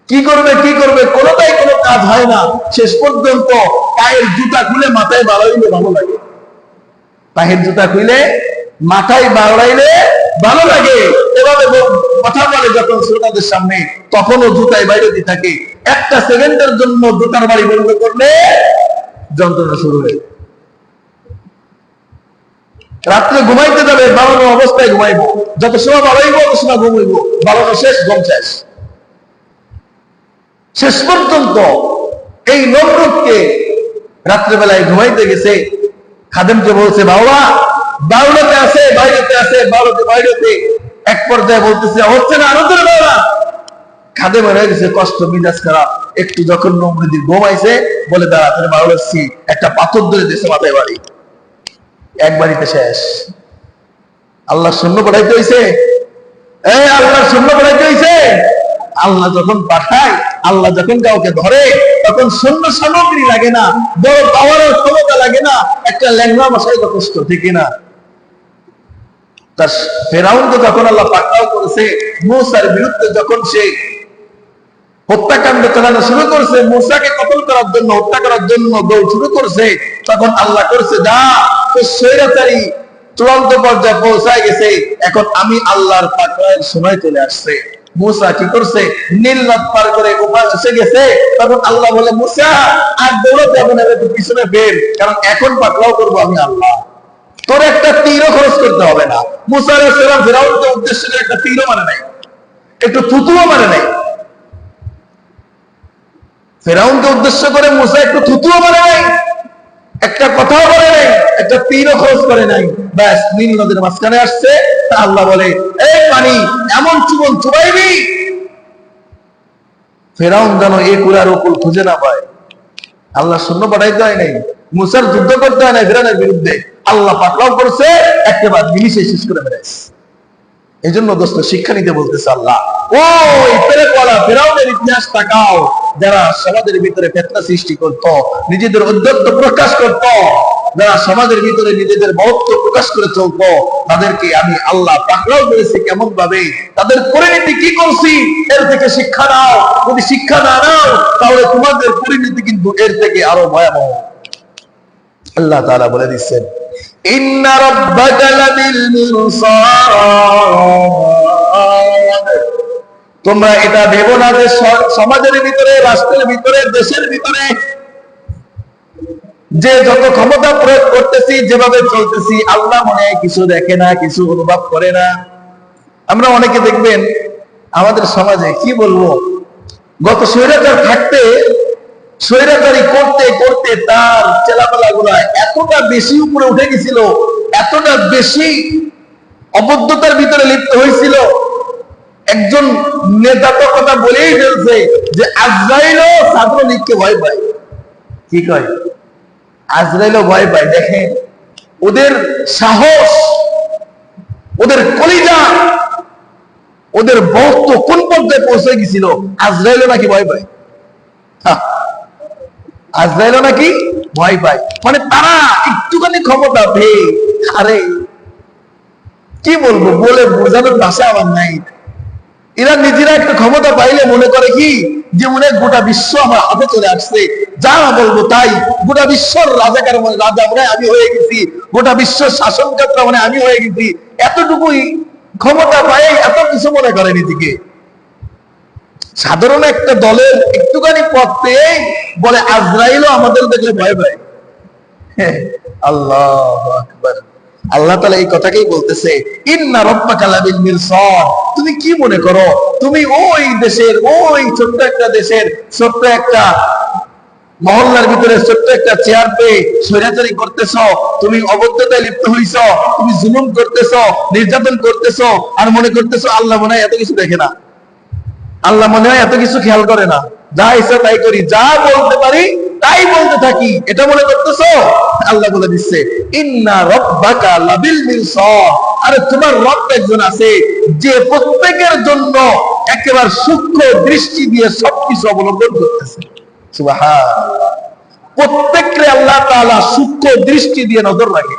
কি করবে কি করবে, কোনোটাই কোনো কাজ হয় না। শেষ পর্যন্ত পায়ের জুতা খুলে মাথায় বাড়াইলে ভালো লাগে, পায়ের জুতা খুলে মাথায় বাড়াইলে ভালো লাগে। এভাবে কথা বলে যখন শ্রোতাদের সামনে, তখনও জুতায় বাইরে দিয়ে থাকে। একটা সেকেন্ডের জন্য জুতার বাড়ি বন্ধ করলে যন্ত্রণা শুরু হয়ে। রাত্রে ঘুমাইতে যাবে, বাড়ানো অবস্থায় ঘুমাইবো, যত সময় বাড়াইবো তত সময় ঘুমাইবো, বাড়ানো শেষ, ঘুম শেষ। শেষ পর্যন্ত এই নমরুদকে রাত্রেবেলায় ঘুমাইতে গেছে, খাদেমকে বলছে বাবা বাউলাতে আছে, বাইরেতে আছে, বাউলাতে বাইরেতে। এক পর্যায়ে বলতেছে হচ্ছে না, আরো ধরে বাবা। খাদেম হয়ে গেছে, কষ্ট, মিজাজ খারাপ। একটু যখন নমরুদি ঘুমাইছে, বলে দাঁড়া তোরে বাউলাচ্ছি, একটা পাথর ধরে দিয়েছে মাথায় বাড়ি, এক বাড়িতে শেষ। আল্লাহ শূন্য পাঠাইতে হইছে, আল্লাহ শূন্য পাঠাইতে হইছে। আল্লাহ যখন পাঠায়, আল্লাহ যখন কাউকে ধরে, তখন শূন্য সামগ্রী লাগে না, বড় পাওয়ারের ক্ষমতা লাগে না, একটা ল্যাংড়া মশাই যথেষ্ট, ঠিক না? তার ফেরাউনকে যখন আল্লাহ পাকড়াও করেছে, মূসার বিরুদ্ধে যখন সে হত্যাকাণ্ড চালানো শুরু করছে, মূসাকে কতল করার জন্য, হত্যা করার জন্য দৌড় শুরু করছে, তখন আল্লাহ করছে যা, তো স্বৈরাচারী চূড়ান্ত পর্যায়ে পৌঁছায় গেছে। এখন আমি আল্লাহর পাকড়াওয়ের সময় চলে আসছে। মূসা কি করছে, নীল নদ পার করে ওপারে এসে গেছে। তখন আল্লাহ বলে মূসা আর দৌড়াতে হবে না, তুই পিছনে ফের, কারণ এখন পাকড়াও করবো আমি আল্লাহ, তোর একটা তীরও খরচ করতে হবে না। মূসা আলাইহিস সালাম ফেরাউনকে উদ্দেশ্য করে একটা তীরও মানে নাই, একটু থুতুও মানে নাই। ফেরাউনকে উদ্দেশ্য করে মূসা একটু থুতুও মানে নাই, একটা কথাও বলে নাই, একটা তীরও খরচ করে নাই। ব্যাস নীল নদের মাঝখানে আসছে। আল্লাহ বলে এই পানি এমন চুবন চুবাইবি ফেরাউন যেন এ কুরার ওকুল খুঁজে না পায়। আল্লাহ শূন্য পাঠাইতে হয় নাই, মূসার যুদ্ধ করতে হয় না ফেরাউনের বিরুদ্ধে, আল্লাহ পাকড়াও করছে, একেবারে নিমিষে শেষ করে বেড়াইছে। এই জন্য দোস্ত শিক্ষা নিতে বলতেছে আল্লাহ, ওই পেরেকওয়ালা ফেরাউনের ইতিহাস তাকাও, যারা সমাজের ভিতরে ফিতনা সৃষ্টি করত, নিজেদের ঔদ্ধত্য প্রকাশ করত, যারা সমাজের ভিতরে নিজেদের মহত্ব প্রকাশ করে চলত, তাদেরকে আমি আল্লাহ পাকড়াও করেছি। কেমন ভাবে, তাদের পরিণতি কি করছি, এর থেকে শিক্ষা নাও। যদি শিক্ষা না নাও, তাহলে তোমাদের পরিণতি কিন্তু এর থেকে আরো ভয়াবহ। আল্লাহ তাআলা বলে দিচ্ছেন ইন্না রাব্বাকা লাবিল মিরসাদ। তোমরা এটা ভেবো না যে সমাজের ভিতরে, রাষ্ট্রের ভিতরে, দেশের ভিতরে যে যত ক্ষমতা প্রয়োগ করতেছি, যেভাবে চলতেছি, আল্লাহ মনে হয় কিছু দেখে না, কিছু অনুভব করে না। আমরা অনেকে দেখবেন আমাদের সমাজে, কি বলবো, গত স্বৈরাচার থাকতে, স্বৈরাচারী করতে করতে তার চেলাপেলা গুলা এতটা বেশি উপরে উঠে গেছিল, এতটা বেশি অবদ্ধতার ভিতরে লিপ্ত হয়েছিল, একজন নেতা তো কথা বলেই ফেলছে যে আজরাইলও ছাত্রলীগকে ভয় পায়। কি কয়? আজরাইলও ভয় পায়। দেখেন ওদের সাহস, ওদের কলিজা, ওদের বক্ত কোন পর্যায়ে পৌঁছে গেছিল, আজরাইলও নাকি ভয় পায়। আজরাইলও নাকি ভয় পায়, মানে তারা একটুখানি ক্ষমতা পেয়ে, আরে কি বলবো, বলে বোঝানোর ভাষা আমার নাই। এরা নিজেরা একটা ক্ষমতা পাইলে মনে করে কি, যে মনে গোটা বিশ্ব আমার হাতে চলে আসছে, যা বলবো তাই, গোটা বিশ্বর রাজাকার মনে রাজা মনে আমি হয়ে গেছি, গোটা বিশ্বের শাসনকর্তা মনে আমি হয়ে গেছি। এতটুকুই ক্ষমতা পাই, এত কিছু মনে করে নিজেকে। সাধারণ একটা দলের একটুখানি পথ পেয়ে বলে আজরাইলও আমাদের দেখলে ভয় পায়। আল্লাহু আকবার। আল্লাহ তাআলা এই কথাকেই বলতেছে ইন্না রাব্বাকা লাবিল মিরসাদ। তুমি কি মনে করো, তুমি ওই দেশের, ওই ছোট্ট একটা দেশের, ছোট্ট একটা মহল্লার ভিতরে ছোট্ট একটা চেয়ার পেয়ে স্বৈরাচারী করতেছ, তুমি অবদ্ধতায় লিপ্ত হইছ, তুমি জুলুম করতেছ, নির্যাতন করতেছ, আর মনে করতেছ আল্লাহ মনে হয় এত কিছু দেখে না, আল্লাহ মনে হয় এত কিছু খেয়াল করে না, যা ইচ্ছা তাই করি, যা বলতে পারি তাই বলতে থাকি, এটা মনে করতেছো? আল্লাহ বলে দিচ্ছে ইন্না রাব্বাকা লাবিল মিরসাদ। আরে তোমার রব একজন আছে যে প্রত্যেকের জন্য একেবারে সূক্ষ্ম দৃষ্টি দিয়ে সবকিছু অবলম্বন করতেছে। সুবহানাল্লাহ। প্রত্যেককে আল্লাহ তাআলা সূক্ষ্ম দৃষ্টি দিয়ে নজর রাখে।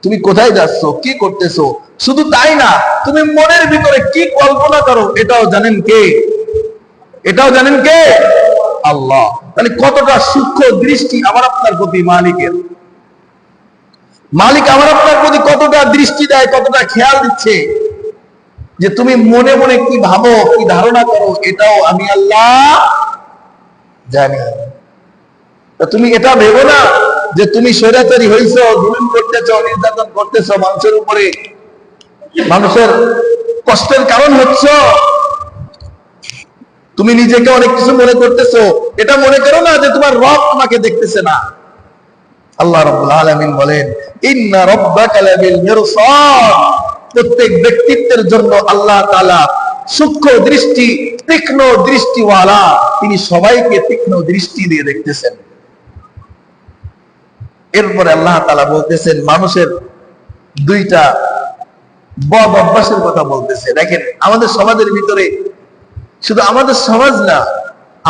তুমি কোথায় যাচ্ছ, কি করতেছো, শুধু তাই না, তুমি মনের ভিতরে কি কল্পনা করো এটাও জানেন কে? এটাও জানেন কে? আল্লাহ। তাহলে কতটা সূক্ষ্ম দৃষ্টি আমার আপনার প্রতি মালিকের। মালিক আমার আপনার প্রতি কতটা দৃষ্টি দেয়, কতটা খেয়াল দিচ্ছে, যে তুমি মনে মনে কি ভাবো, কি ধারণা করো, এটাও আমি আল্লাহ জানি। তুমি এটা ভেবো না যে তুমি স্বৈরাচারী হইছ, জুলুম করতেছ, নির্যাতন করতেছ মানুষের উপরে, মানুষের কষ্টের কারণ হচ্ছ, তুমি নিজেকে অনেক কিছু মনে করতেছো, এটা মনে করো না যে তোমার রব তোমাকে দেখতেছে না। আল্লাহ রাব্বুল আলামিন বলেন, ইন্না রাব্বাকা লাবিল মিরসাদ। প্রত্যেক ব্যক্তিত্বের জন্য আল্লাহ তাআলা সূক্ষ্ম দৃষ্টি, তীক্ষ্ণ দৃষ্টিওয়ালা, তিনি সবাইকে তীক্ষ্ণ দৃষ্টি দিয়ে দেখতেছেন। এরপরে আল্লাহ তাআলা বলতেছেন মানুষের দুইটা বদ অভ্যাসের কথা বলতেছে। দেখেন আমাদের সমাজের ভিতরে, শুধু আমাদের সমাজ না,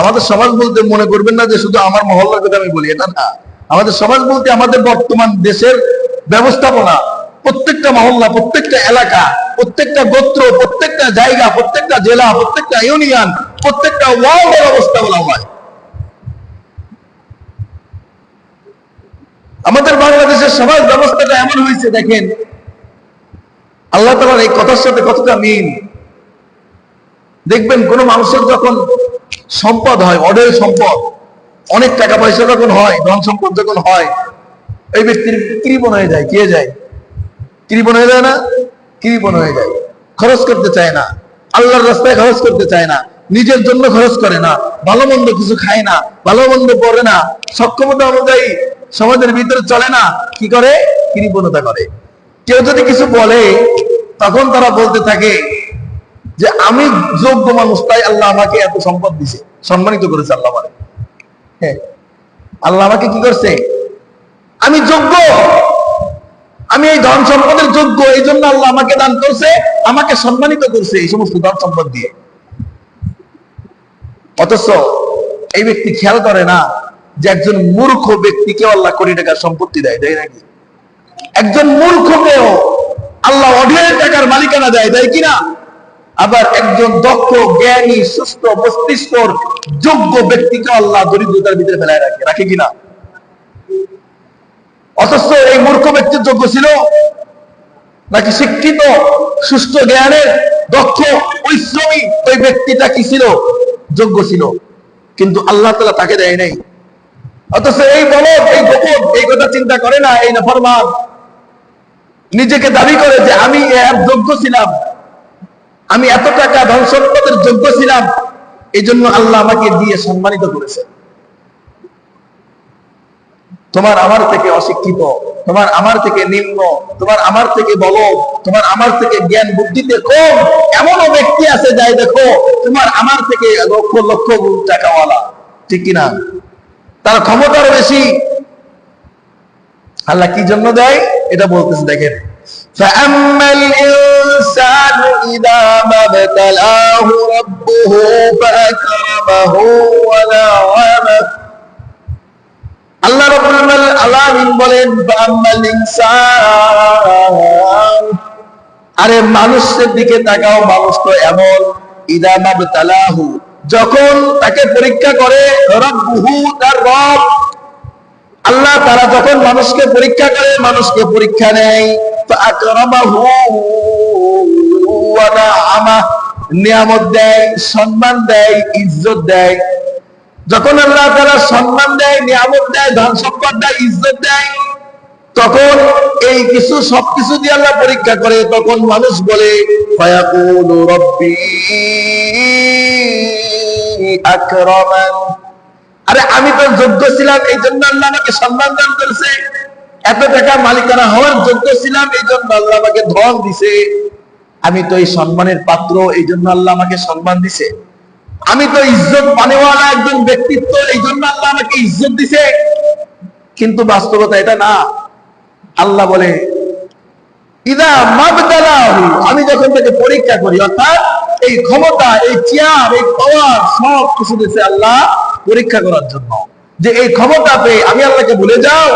আমাদের সমাজ বলতে মনে করবেন না যে শুধু আমার মহল্লার কথা আমি বলি, এটা না। আমাদের সমাজ বলতে আমাদের বর্তমান দেশের ব্যবস্থাপনা, প্রত্যেকটা মহল্লা, প্রত্যেকটা এলাকা, প্রত্যেকটা গোত্র, প্রত্যেকটা জায়গা, প্রত্যেকটা জেলা, প্রত্যেকটা ইউনিয়ন, প্রত্যেকটা ওয়ার্ডের অবস্থা বলা হয়। আমাদের বাংলাদেশের সমাজ ব্যবস্থাটা এমন হয়েছে, দেখেন আল্লাহ তাআলার এই কথার সাথে কতটা মিল। দেখবেন কোন মানুষের যখন সম্পদ হয়, অঢেল সম্পদ, অনেক টাকা পয়সা যখন হয়, ধন সম্পদ যখন হয়, এই ব্যক্তির কৃপণ হয়ে যায়। কে যায়? কৃপণ হয়ে যায় না? কৃপণ হয়ে যায়, খরচ করতে চায় না, আল্লাহর রাস্তায় খরচ করতে চায় না, নিজের জন্য খরচ করে না, ভালো মন্দ কিছু খায় না, ভালো মন্দ পড়ে না, সক্ষমতা অনুযায়ী সমাজের ভিতরে চলে না, কি করে? কৃপণতা করে। কেউ যদি কিছু বলে তখন তারা বলতে থাকে যে আমি যোগ্য মানুষ, তাই আল্লাহ আমাকে এত সম্পদ দিছে, সম্মানিত করেছে আল্লাহ আমাকে। হ্যাঁ, আল্লাহ আমাকে কি করছে? আমি যোগ্য, আমি এই ধন সম্পদের যোগ্য, এই জন্য আল্লাহ আমাকে দান করছে, আমাকে সম্মানিত করছে এই সমস্ত ধন সম্পদ দিয়ে। অথচ এই ব্যক্তি খেয়াল করে না যে একজন মূর্খ ব্যক্তিকে আল্লাহ কোটি টাকার সম্পত্তি দেয়, দেয় নাকি? একজন মূর্খকেও আল্লাহ অঢেল টাকার মালিকানা দেয়, দেয় কিনা? আবার একজন দক্ষ, জ্ঞানী, সুস্থ মস্তিষ্কর যোগ্য ব্যক্তিকে আল্লাহ দরিদ্রতার ভিতরে ফেলায় রাখে, রাখে কিনা? অথচ এই মূর্খ ব্যক্তির যোগ্য ছিল নাকি শিক্ষিত, সুস্থ জ্ঞানের, দক্ষ, পরিশ্রমী ওই ব্যক্তিটা কি ছিল? যোগ্য ছিল, কিন্তু আল্লাহ তাআলা তাকে দেয় নাই। অথচ এই বলদ, এই গোপন, এই কথা চিন্তা করে না, এই নাফরমান নিজেকে দাবি করে যে আমি এর যোগ্য ছিলাম, আমি এত টাকা ধন সম্পদের যোগ্য ছিলাম, এই জন্য আল্লাহ আমাকে দিয়ে সম্মানিত করেছে। তোমার আমার থেকে অশিক্ষিত, তোমার আমার থেকে নিম্ন, তোমার আমার থেকে বলদ, তোমার আমার থেকে জ্ঞান বুদ্ধিতে কম এমনও ব্যক্তি আছে, যাই দেখো তোমার আমার থেকে লক্ষ লক্ষ গুণ টাকাওয়ালা, ঠিক কিনা? তার ক্ষমতার বেশি। আল্লাহ কি জন্য দেয় এটা বলতেছে, দেখেন فأما الإنسان إذا ما ابتلاه ربه فأكرمه ونعمه। আল্লাহ রাব্বুল আলামিন বলেন ফাআম্মাল ইনসান, আরে মানুষের দিকে তাকাও, মানুষ তো এমন, ইদা মাবতালাহু, যখন তাকে পরীক্ষা করে, রাব্বুহু, তার রব আল্লাহ তাআলা যখন মানুষকে পরীক্ষা করে, মানুষকে পরীক্ষা নেয়, ফাআকরামাহু ওয়া নাআমা, নিয়ামত দেয়, সম্মান দেয়, ইজ্জত দেয়। যখন আল্লাহ তাআলা সম্মান দেয়, নিয়ামত দেয়, ধন সম্পদ দেয়, ইজ্জত দেয়, তখন এই কিছু সবকিছু দিয়ে আল্লাহ পরীক্ষা করে, তখন মানুষ বলে ফায়াকুলু রাব্বি আকরামান, আরে আমি তো যোগ্য ছিলাম, এই জন্য আল্লাহ আমাকে সম্মান দান করেছে, এত টাকা মালিকানা হওয়ার যোগ্য ছিলাম, এই জন্য আল্লাহ আমাকে ধন দিছে, আমি তো এই সম্মানের পাত্র, এই জন্য আল্লাহ আমাকে সম্মান দিছে, আমি তো ইজ্জত পানেওয়ালা একজন ব্যক্তিত্ব, এই জন্য আল্লাহ আমাকে ইজ্জত দিছে। কিন্তু বাস্তবতা এটা না। আল্লাহ বলে ইদা মাবতালাহু, আমি যখন তাকে পরীক্ষা করি, অর্থাৎ এই ক্ষমতা, এই চেয়ার, এই পাওয়ার সব কিছু দিয়েছে আল্লাহ পরীক্ষা করার জন্য, যে এই ক্ষমতা পেয়ে আমি আল্লাহকে ভুলে যাও,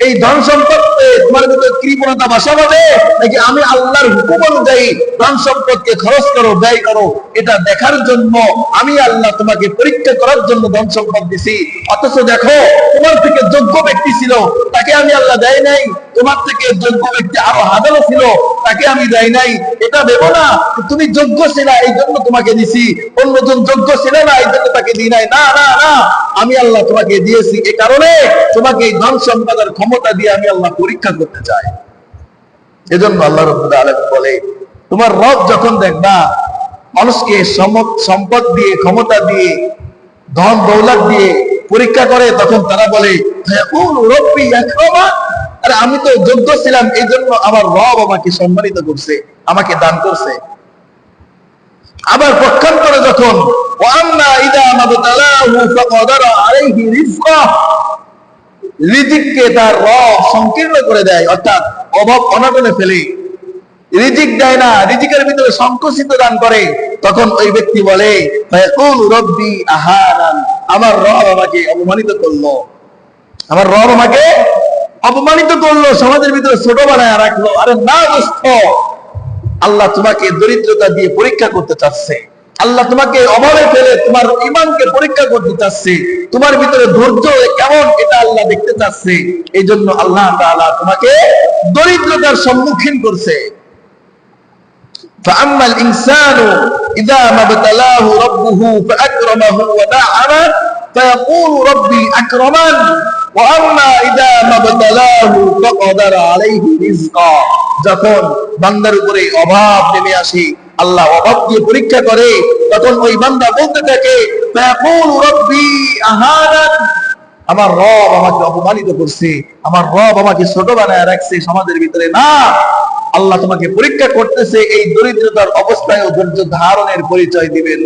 এই ধন সম্পদ তোমার ভিতরে কৃপণতা বসাবে, নাকি আমি আল্লাহর হুকুম অনুযায়ী ধন সম্পদকে খরচ করো, ব্যয় করো, এটা দেখার জন্য আমি আল্লাহ তোমাকে পরীক্ষা করার জন্য ধন সম্পদ দিছি। অথচ দেখো তোমার থেকে যোগ্য ব্যক্তি ছিল, তাকে আমি আল্লাহ দেয় নাই। তোমার থেকে যোগ্য ব্যক্তি আরো হাজারো ছিল, তাকে আমি দেয় নাই। এটা দেবো না তুমি যোগ্য ছিল এই জন্য তোমাকে দিছি, অন্যজন যোগ্য ছিল না এই জন্য তাকে দিই নাই। না না না, আমি আল্লাহ তোমাকে দিয়েছি, এ কারণে তোমাকে এই ধন সম্পদের ক্ষমতা দিয়ে আমি আল্লাহ পরীক্ষা করতে চাই। এজন্য আল্লাহ রাব্বুল আলামিন বলে, তোমার রব যখন দেখবা মানুষকে সম্পদ দিয়ে, ক্ষমতা দিয়ে, ধন দৌলত দিয়ে পরীক্ষা করে, তখন তারা বলে রব্বি আকরামান, আরে আমি তো যোগ্য ছিলাম এই জন্য আমার রব আমাকে সম্মানিত করছে, আমাকে দান করছে। আবার পক্ষান্তরে যখন ওয়াম্মা ইযা মাবতালাহু ফাকাদারা আলাইহি রিজকাহ, রিজিককে তার রব সংকীর্ণ করে দেয়, অর্থাৎ অভাব অনটনে ফেলে, রিজিক দেয় না, রিজিকের ভিতরে সংকুচিত দান করে, তখন ওই ব্যক্তি বলে ফায়াকুল রব্বি আহানান, আমার রব আমাকে অপমানিত করলো, আমার রব আমাকে অপমানিত করলো, সমাজের ভিতরে ছোট বানায় রাখলো। আরে না দোস্ত, আল্লাহ তোমাকে দরিদ্রতা দিয়ে পরীক্ষা করতে চাচ্ছে, আল্লাহ তোমাকে অভাবে ফেলে তোমার ঈমানকে পরীক্ষা করতে চাচ্ছে, তোমার ভিতরে ধৈর্য কেমন এটা আল্লাহ দেখতে চাচ্ছে। এই জন্য আল্লাহ তাআলা তোমাকে দরিদ্রতার সম্মুখীন করছে। فأما الإنسان إذا ما ابتلاه ربه فأكرمه ونعمه فيقول ربي أكرمن وأما إذا ما ابتلاه فقدر عليه رزقه, যখন বান্দার উপরে অভাব নেমে আসে, আল্লাহ অভাব দিয়ে পরীক্ষা করে, তখন ওই বান্দা বলতে থাকে ফায়াকুল রব্বি আহানান, আমার রব আমাকে অপমানিত করছে, আমার রব আমাকে ছোট বানায় রাখছে সমাজের ভিতরে। না, আল্লাহ তোমাকে পরীক্ষা করতেছে, এই দরিদ্রতার অবস্থায় ধৈর্য ধারণের পরিচয় দিবেন,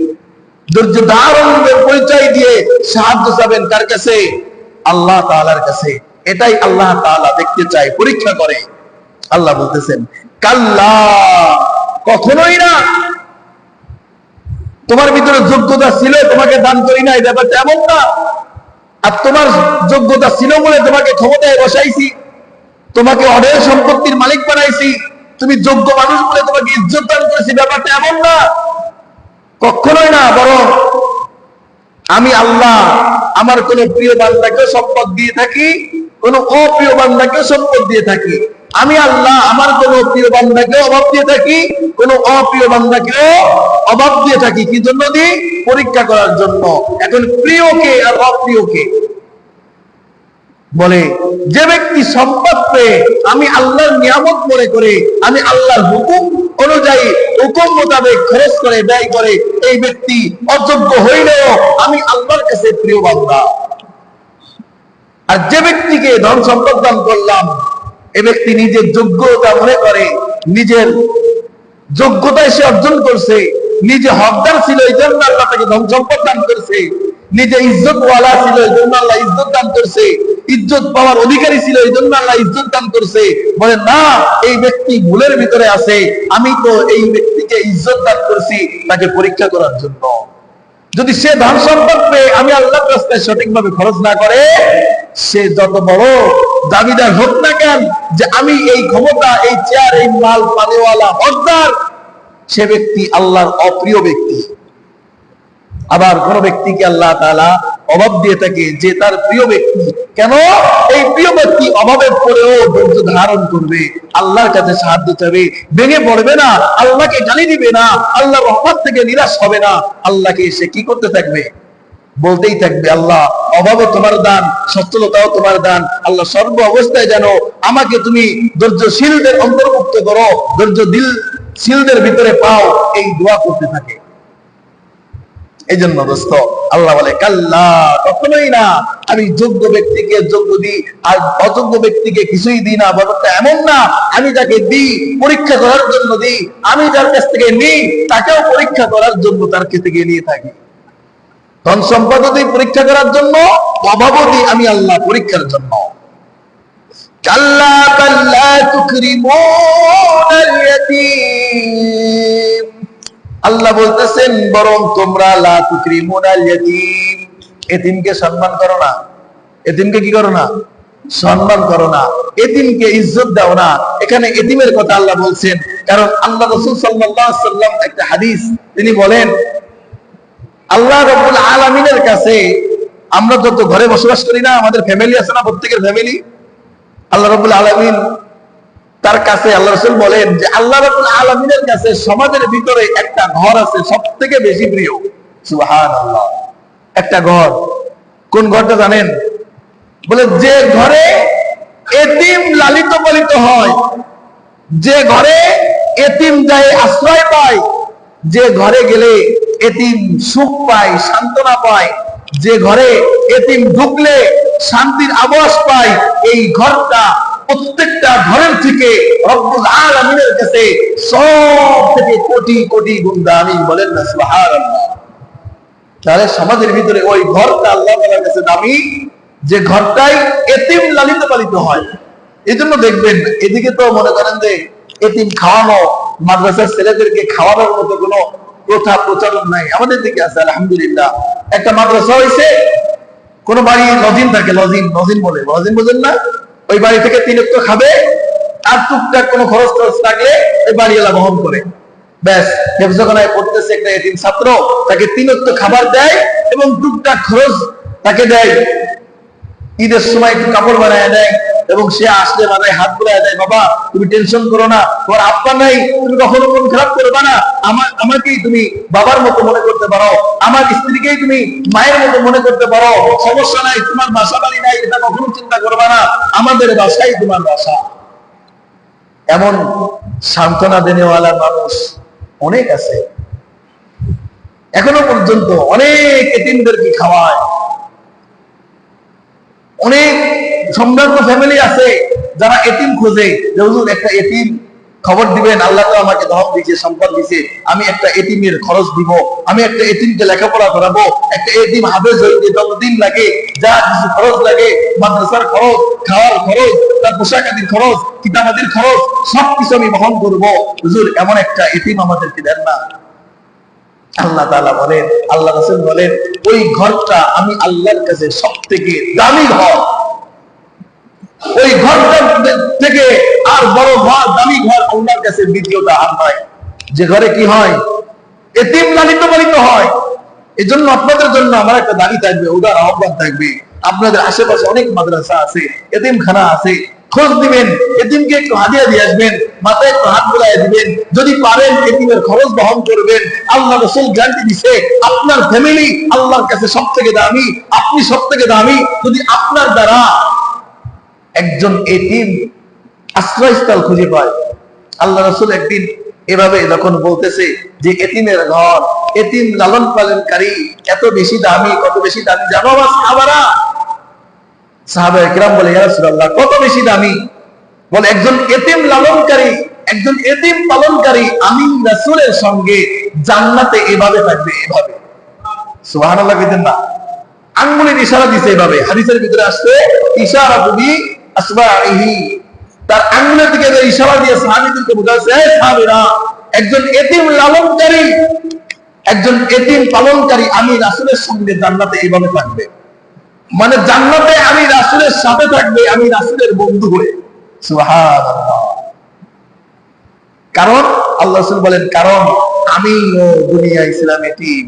ধৈর্য ধারণের পরিচয় দিয়ে সাহায্য চাবেন কার কাছে? আল্লাহ তাআলার কাছে। এটাই আল্লাহ তাআলা দেখতে চায়, পরীক্ষা করে। আল্লাহ বলতেছেন কাল্লা, কখনোই না, তোমার ভিতরে যোগ্যতা ছিল তোমাকে দান করি না, এই ব্যাপারটা এমন না। আর তোমার যোগ্যতা ছিল বলে তোমাকে ক্ষমতায় বসাইছি, তোমাকে অঢেল সম্পত্তির মালিক বানাইছি, তুমি যোগ্য মানুষ বলে তোমাকে ইজ্জত দান করেছি, ব্যাপারটা এমন না, কখনোই না। বরং আমি আল্লাহ আমার কোন প্রিয় বান্দাকেও সম্পদ দিয়ে থাকি, কোন অপ্রিয় বান্দাকেও সম্পদ দিয়ে থাকি। আমি আল্লাহ আমার কোন প্রিয় বান্দাকেও অভাব দিয়ে থাকি, কোন অপ্রিয় বান্দাকেও অভাব দিয়ে থাকি। কি জন্য দিই? পরীক্ষা করার জন্য। এখন প্রিয়কে আর অপ্রিয়কে বলে, যে ব্যক্তি সম্পদ পেয়ে আমি আল্লাহর নিয়ামত মনে করে, আমি আল্লাহর হুকুম অনুযায়ী হুকুম মোতাবেক খরচ করে, ব্যয় করে, এই ব্যক্তি অযোগ্য হইলেও আমি আল্লাহর কাছে প্রিয় বান্দা। আর যে ব্যক্তিকে ধন সম্পদ দান করলাম, এ ব্যক্তি নিজের যোগ্যতা মনে করে, নিজের যোগ্যতায় সে অর্জন করছে, নিজে হকদার ছিল এই জন্য আল্লাহ তাকে ধন সম্পদ দান করছে, নিজে ইজ্জত ওয়ালা ছিল এই জন্য আল্লাহ ইজ্জত দান করছে, ইজ্জত পাওয়ার অধিকারী ছিল এই জন্য আল্লাহ ইজ্জত দান করছে। বলে না, এই ব্যক্তি ভুলের ভিতরে আছে, আমি তো এই ব্যক্তিকে ইজ্জত দান করছি তাকে পরীক্ষা করার জন্য। যদি সে ধন সম্পদ পেয়ে আমি আল্লাহর রাস্তায় সঠিকভাবে খরচ না করে, সে যত বড় দাবিদার হোক না কেন যে আমি এই ক্ষমতা, এই চেয়ার, এই মাল পানেওয়ালা হকদার, সে ব্যক্তি আল্লাহর অপ্রিয় ব্যক্তি। আবার কোন ব্যক্তিকে আল্লাহ তাআলা অভাব দিয়ে থাকে, যে তার প্রিয় ব্যক্তি, কেন? এই প্রিয় ব্যক্তি অভাবের পরেও ধৈর্য ধারণ করবে, আল্লাহর কাছে সাহায্য চাবে, ভেঙে পড়বে না, আল্লাহকে গালি দিবে না, আল্লাহর রহমত থেকে নিরাশ হবে না। আল্লাহকে সে কি করতে থাকবে? বলতেই থাকবে, আল্লাহ অভাবও তোমার দান, সচ্ছলতাও তোমার দান, আল্লাহ সর্ব অবস্থায় যেন আমাকে তুমি ধৈর্যশীলদের অন্তর্ভুক্ত করো, ধৈর্য দিলশীলদের ভিতরে পাও, এই দোয়া করতে থাকে। এই জন্য দোস্ত আল্লাহ বলে কাল্লা, কখনোই না, আমি যোগ্য ব্যক্তিকে যোগ্য দিই আর অযোগ্য ব্যক্তিকে কিছুই দিই না। ব্যাপারটা এমন না, আমি যাকে দিই পরীক্ষা করার জন্য দিই, আমি যার কাছ থেকে নিই তাকেও পরীক্ষা করার জন্য তার কাছ থেকে নিয়ে থাকি। ধন সম্পদ দিই পরীক্ষা করার জন্য, অভাবও দিই আমি আল্লাহ পরীক্ষার জন্য। কাল্লা কাল্লা তুকরিমুনাল ইয়াতীম, আল্লাহ বলতেছেন বরং তোমরা লা তুকরিমুনাল ইয়াতীম, এতিমকে সম্মান করো না। এতিমকে কি করো না? সম্মান করো না, এতিমকে ইজ্জত দাও না। এখানে এতিমের কথা আল্লাহ বলছেন, কারণ আল্লাহ রাসূল সাল্লাল্লাহু আলাইহি ওয়াসাল্লাম একটা হাদিস তিনি বলেন, আল্লাহ রাব্বুল আলামিনের কাছে আমরা যত ঘরে বসবাস করি না, আমাদের ফ্যামিলি আছে না, প্রত্যেকের ফ্যামিলি, আল্লাহ রাব্বুল আলামিন তার কাছে আল্লাহ রাসূল বলেন যে আল্লাহ রাব্বুল আলামিনের কাছে সমাজের ভিতরে একটা ঘর আছে সবথেকে বেশি প্রিয়। সুবহানাল্লাহ। একটা ঘর, কোন ঘরটা জানেন? বলে যে ঘরে এতিম লালিত পালিত হয়, যে ঘরে এতিম যায় আশ্রয় পায়, যে ঘরে গেলে এতিম সুখ পায়, সান্ত্বনা পায়, যে ঘরে এতিম ঢুকলে শান্তির আবাস পায়, এই ঘরটা প্রত্যেকটা ঘরের থেকে রব্বুল আলামিনের কাছে সব থেকে কোটি কোটি গুণ দামি। বলেন না সুবহানাল্লাহ। তাহলে সমাজের ভিতরে ওই ঘরটা আল্লাহ তাআলার কাছে দামি, যে ঘরটাই এতিম লালিত পালিত হয়। এই জন্য দেখবেন এদিকে তো মনে করেন যে এতিম খাওয়ানো, মাদ্রাসার ছেলেদেরকে খাওয়ানোর মতো কোনো প্রথা প্রচলন নাই। আমাদের দিকে আছে আলহামদুলিল্লাহ। একটা মাদ্রাসা হয়েছে, কোন বাড়ি লজিন থাকে, লজিন বলে, লজিন বোঝেন না? ওই বাড়ি থেকে 3 ওয়াক্ত খাবে, আর টুকটাক কোনো খরচ লাগলে ওই বাড়িওয়ালা বহন করে। ব্যাস, হেফজখানায় পড়তেছে একটা এতিম ছাত্র, তাকে 3 ওয়াক্ত খাবার দেয় এবং টুকটাক খরচ তাকে দেয়। ঈদের সময় একটু কাপড় বানায় দেয় এবং সে আসলে মাথায় হাত বুলায় দেয়, বাবা তুমি টেনশন করো না, তোমার আব্বা নাই, তুমি কখনো মন খারাপ করবে না, আমাকেই তুমি বাবার মতো মনে করতে পারো, আমার স্ত্রীকেই তুমি মায়ের মতো মনে করতে পারো, সমস্যা নাই, তোমার বাসা বাড়ি নাই এটা কখনো চিন্তা করবে না, আমাদের বাসাই তোমার বাসা। এমন সান্ত্বনা দেনেওয়ালা মানুষ অনেক আছে। এখনো পর্যন্ত অনেক এতিমদেরকে খাওয়ায়। অনেক সম্ভ্রান্ত ফ্যামিলি আছে যারা এতিম খোঁজে, যে হুজুর একটা এতিম খবর দিবেন, আল্লাহ তো আমাকে ধন দিয়েছে, সম্পদ দিয়েছে, আমি একটা এতিমের খরচ দিব, আমি একটা এতিমকে লেখাপড়া করাবো, একটা এতিম হাফেজ হইতে যতদিন লাগে, যা কিছু খরচ লাগে, মাদ্রাসার খরচ, খাওয়ার খরচ, তার পোশাক আদির খরচ, কিতাবাদির খরচ, সবকিছু আমি বহন করবো। হুজুর এমন একটা এতিম আমাদেরকে দেন না। আল্লাহ তাআলা বলেন, আল্লাহ রাসূল বলেন, ওই ঘরটা আমি আল্লাহর কাছে সবথেকে দামি ঘর। ওই ঘরটা থেকে আর বড় ঘর, দামি ঘর আল্লাহর কাছে দ্বিতীয়টা আর নয়, যে ঘরে কি হয়, এতিম লালিত পালিত হয়। এজন্য আপনাদের জন্য আমার একটা দাবি থাকবে, উদার আহ্বান থাকবে, আপনাদের আশেপাশে অনেক মাদ্রাসা আছে, এতিমখানা আছে, খোঁজ দিবেন, এতিমকে একটু হাদিয়া দিয়ে আসবেন, মাথায় একটু হাত বুলায় দিবেন, যদি পারেন এতিমের খরচ বহন করবেন। আল্লাহ রাসূল গ্যারান্টি দিছে, আপনার ফ্যামিলি আল্লাহর কাছে সবথেকে দামি, আপনি সবথেকে দামি। যদি আপনার দ্বারা একজন এতিম আশ্রয়স্থল খুঁজে পায়, আল্লাহ রাসূল একদিন এভাবে যখন বলতেছে যে এতিমের ঘর, এতিম লালন পালনকারী এত বেশি দামি, কত বেশি দামি জানো আমার সাহাবারা? সাহাবায়ে কেরাম বলে, ইয়া রাসূলুল্লাহ কত বেশি দামি? বলে একজন এতিম লালনকারী, একজন এতিম পালনকারী আমি রাসূলের সঙ্গে জান্নাতে এভাবে থাকবে, এভাবে। সুবহানাল্লাহ কইতেন না? আঙ্গুলের ইশারা দিছে এভাবে, হাদিসের ভিতরে আসছে ইশারা তুমি আসবাইহি, তার আঙ্গুলের দিকে ইশারা দিয়ে সাহাবীদেরকে বোঝাচ্ছে, এই সাহাবীরা একজন এতিম লালনকারী, একজন এতিম পালনকারী আমি রাসূলের সঙ্গে জান্নাতে এভাবে থাকবে। মানে জান্নাতে আমি রাসূলের সাথে থাকবে, আমি রাসূলের বন্ধু হয়ে। সুবহানাল্লাহ। কারণ আল্লাহ রাসূল বলেন, কারণ আমি দুনিয়ায় ছিলাম এতিম।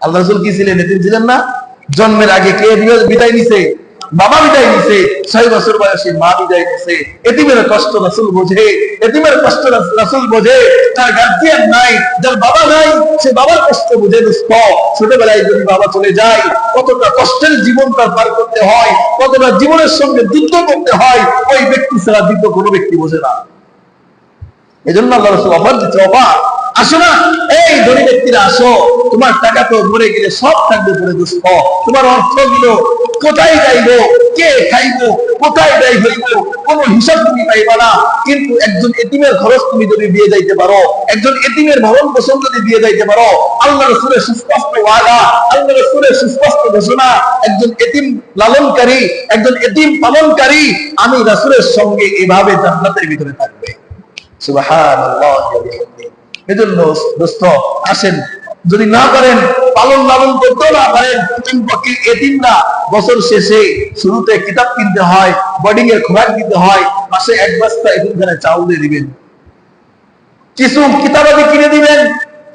আল্লাহ রাসূল কি ছিলেন? এতিম ছিলেন না? জন্মের আগে কে বিদায় নিছে? বাবা বিদায় নিছে। 6 বছর বয়সে মা বিদায় নিছে। এতিমের কষ্ট রাসূল বোঝে, এতিমের কষ্ট রাসূল বোঝে। তার গার্ডিয়ান নাই, যার বাবা নাই, সে বাবার কষ্ট বুঝে। দোস্ত, ছোটবেলায় যদি বাবা চলে যায় কতটা কষ্টের জীবন তার পার করতে হয়, কতটা জীবনের সঙ্গে যুদ্ধ করতে হয়, ওই ব্যক্তি ছাড়া দ্বিতীয় কোনো ব্যক্তি বোঝে না। এজন্য আল্লাহ রাসূল অফার দিচ্ছে, অফার, আসো না এই ধনী ব্যক্তিরা আসো, তোমার টাকা তো মরে গেলে সব থাকবে পরে দোস্ত, তোমার অর্থগুলো কোথায় যাইবো, কে খাইবো, কোথায় ব্যয় হইব, কোনো হিসাব তুমি পাইবা না। কিন্তু একজন এতিমের খরচ তুমি যদি দিয়ে যাইতে পারো, একজন এতিমের ভরণ পোষণ যদি দিয়ে যাইতে পারো, আল্লাহ রাসূলের সুস্পষ্ট ওয়াদা, আল্লাহ রাসূলের সুস্পষ্ট ঘোষণা, একজন এতিম লালনকারী, একজন এতিম পালনকারী আমি রাসূলের সঙ্গে এভাবে জান্নাতের ভিতরে থাকবে। সুবহানাল্লাহ। এজন্য দোস্ত আসেন, যদি না পারেন, পালন লালন করতেও না পারেন, কমপক্ষে এতিমরা বছর শেষে শুরুতে কিতাব কিনতে হয়, বোর্ডিং এর খোরাক দিতে হয়, মাসে এক বস্তা এতিমখানায় চাউল দিয়ে দিবেন, কিছু কিতাবাদি কিনে দিবেন,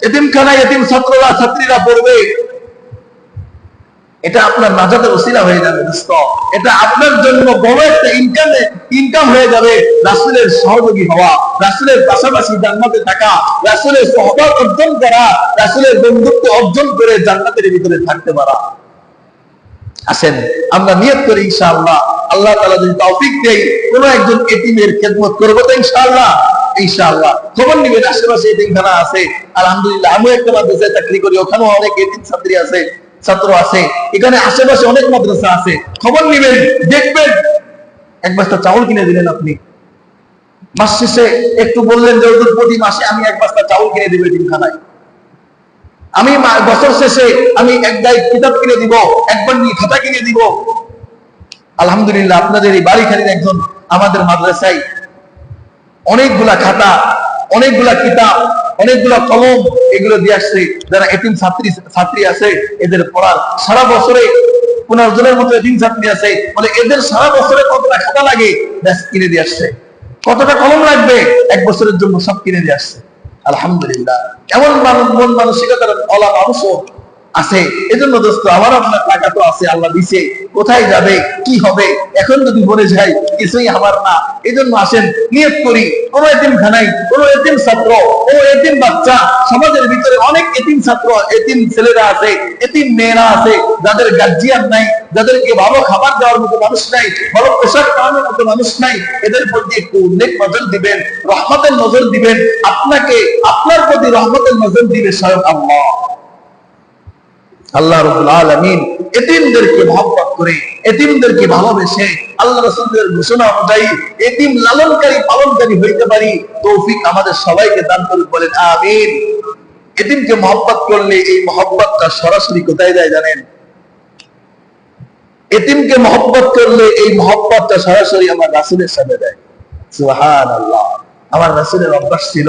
এতিমখানায় এতিম ছাত্ররা ছাত্রীরা পড়বে। এটা আপনার নাজাতের ওসিলা হয়ে যাবে দোস্ত। এটা আপনার জন্য বড় একটা ইনকাম হয়ে যাবে। রাসূলের সহযোগী হওয়া, রাসূলের পাশাপাশি জান্নাতে থাকা, রাসূলের সহবত অর্জন করা, রাসূলের বন্ধুত্ব অর্জন করে জান্নাতের ভিতরে থাকতে পারা। আসেন আমরা নিয়ত করি ইনশাআল্লাহ, আল্লাহ তাআলা যদি তৌফিক দেয় কোন একজন এতিমের খেদমত করব তো ইনশাআল্লাহ। ইনশাআল্লাহ খবর নিবেন, আশেপাশে এতিমখানা আছে, আলহামদুলিল্লাহ আমি একটা মাদ্রাসায় চাকরি করি, ওখানেও অনেক এতিম ছাত্র আছে, এখানে আশেপাশে অনেক মাদ্রাসা আছে, খবর নিবেন, দেখবেন এক বস্তা চাউল কিনে দিলেন আপনি। মাস শেষে একটু বললেন যে প্রতি মাসে আমি এক বস্তা চাউল কিনে দিব এতিমখানায়, আমি বছর শেষে আমি এক গায়ে কিতাব কিনে দিব, একবার নিয়ে খাতা কিনে দিব। আলহামদুলিল্লাহ আপনাদের এই বাড়িখালীর একজন আমাদের মাদ্রাসায় অনেকগুলা খাতা, অনেকগুলা কিতাব, অনেকগুলা কলম এগুলো দিয়ে আসছে। যারা এতিম ছাত্রী আছে এদের পড়ার, সারা বছরে 15 জনের মতো এতিম ছাত্রী আছে, বলে এদের সারা বছরে কতটা খাতা লাগে ব্যাস কিনে দিয়ে আসছে, কতটা কলম লাগবে এক বছরের জন্য সব কিনে দিয়ে আসছে। আলহামদুলিল্লাহ এমন মন মানসিকতার ওলা মানুষও আছে। এজন্য দোস্ত আমার আপনার টাকা তো আছে, আল্লাহ দিছে, কোথায় যাবে কি হবে এখন যদি মরে যাই কিছুই আমার না। এজন্য আসেন নিয়ত করি, কোন এতিমখানায় কোন এতিম ছাত্র, কোন এতিম বাচ্চা, সমাজের ভিতরে অনেক এতিম ছাত্র, এতিম ছেলেরা আছে, এতিম মেয়েরা আছে, যাদের গার্জিয়ান নাই, যাদেরকে ভালো খাবার দেওয়ার মতো মানুষ নাই, ভালো পোশাক পরানোর মতো মানুষ নাই, এদের প্রতি একটু উল্লেখ নজর দিবেন, রহমতের নজর দিবেন। আপনাকে আপনার প্রতি রহমতের নজর দিবে স্বয়ং আল্লাহ। আল্লাহ রাব্বুল আলামিন এতিমদেরকে মহব্বত করে, এতিমদেরকে ভালোবেসে আল্লাহ রাসূলের ঘোষণা অনুযায়ী এতিম লালনকারী পালনকারী হইতে পারি তৌফিক আমাদের সবাইকে দান করুন, বলেন আমিন। এতিমকে মহব্বত করলে এই মহব্বতটা সরাসরি কোথায় যায় জানেন? এতিমকে মহব্বত করলে এই মহব্বতটা সরাসরি আমার রাসূলের সাথে যায়। সুবহানাল্লাহ। আমার রাসূলের অভ্যাস ছিল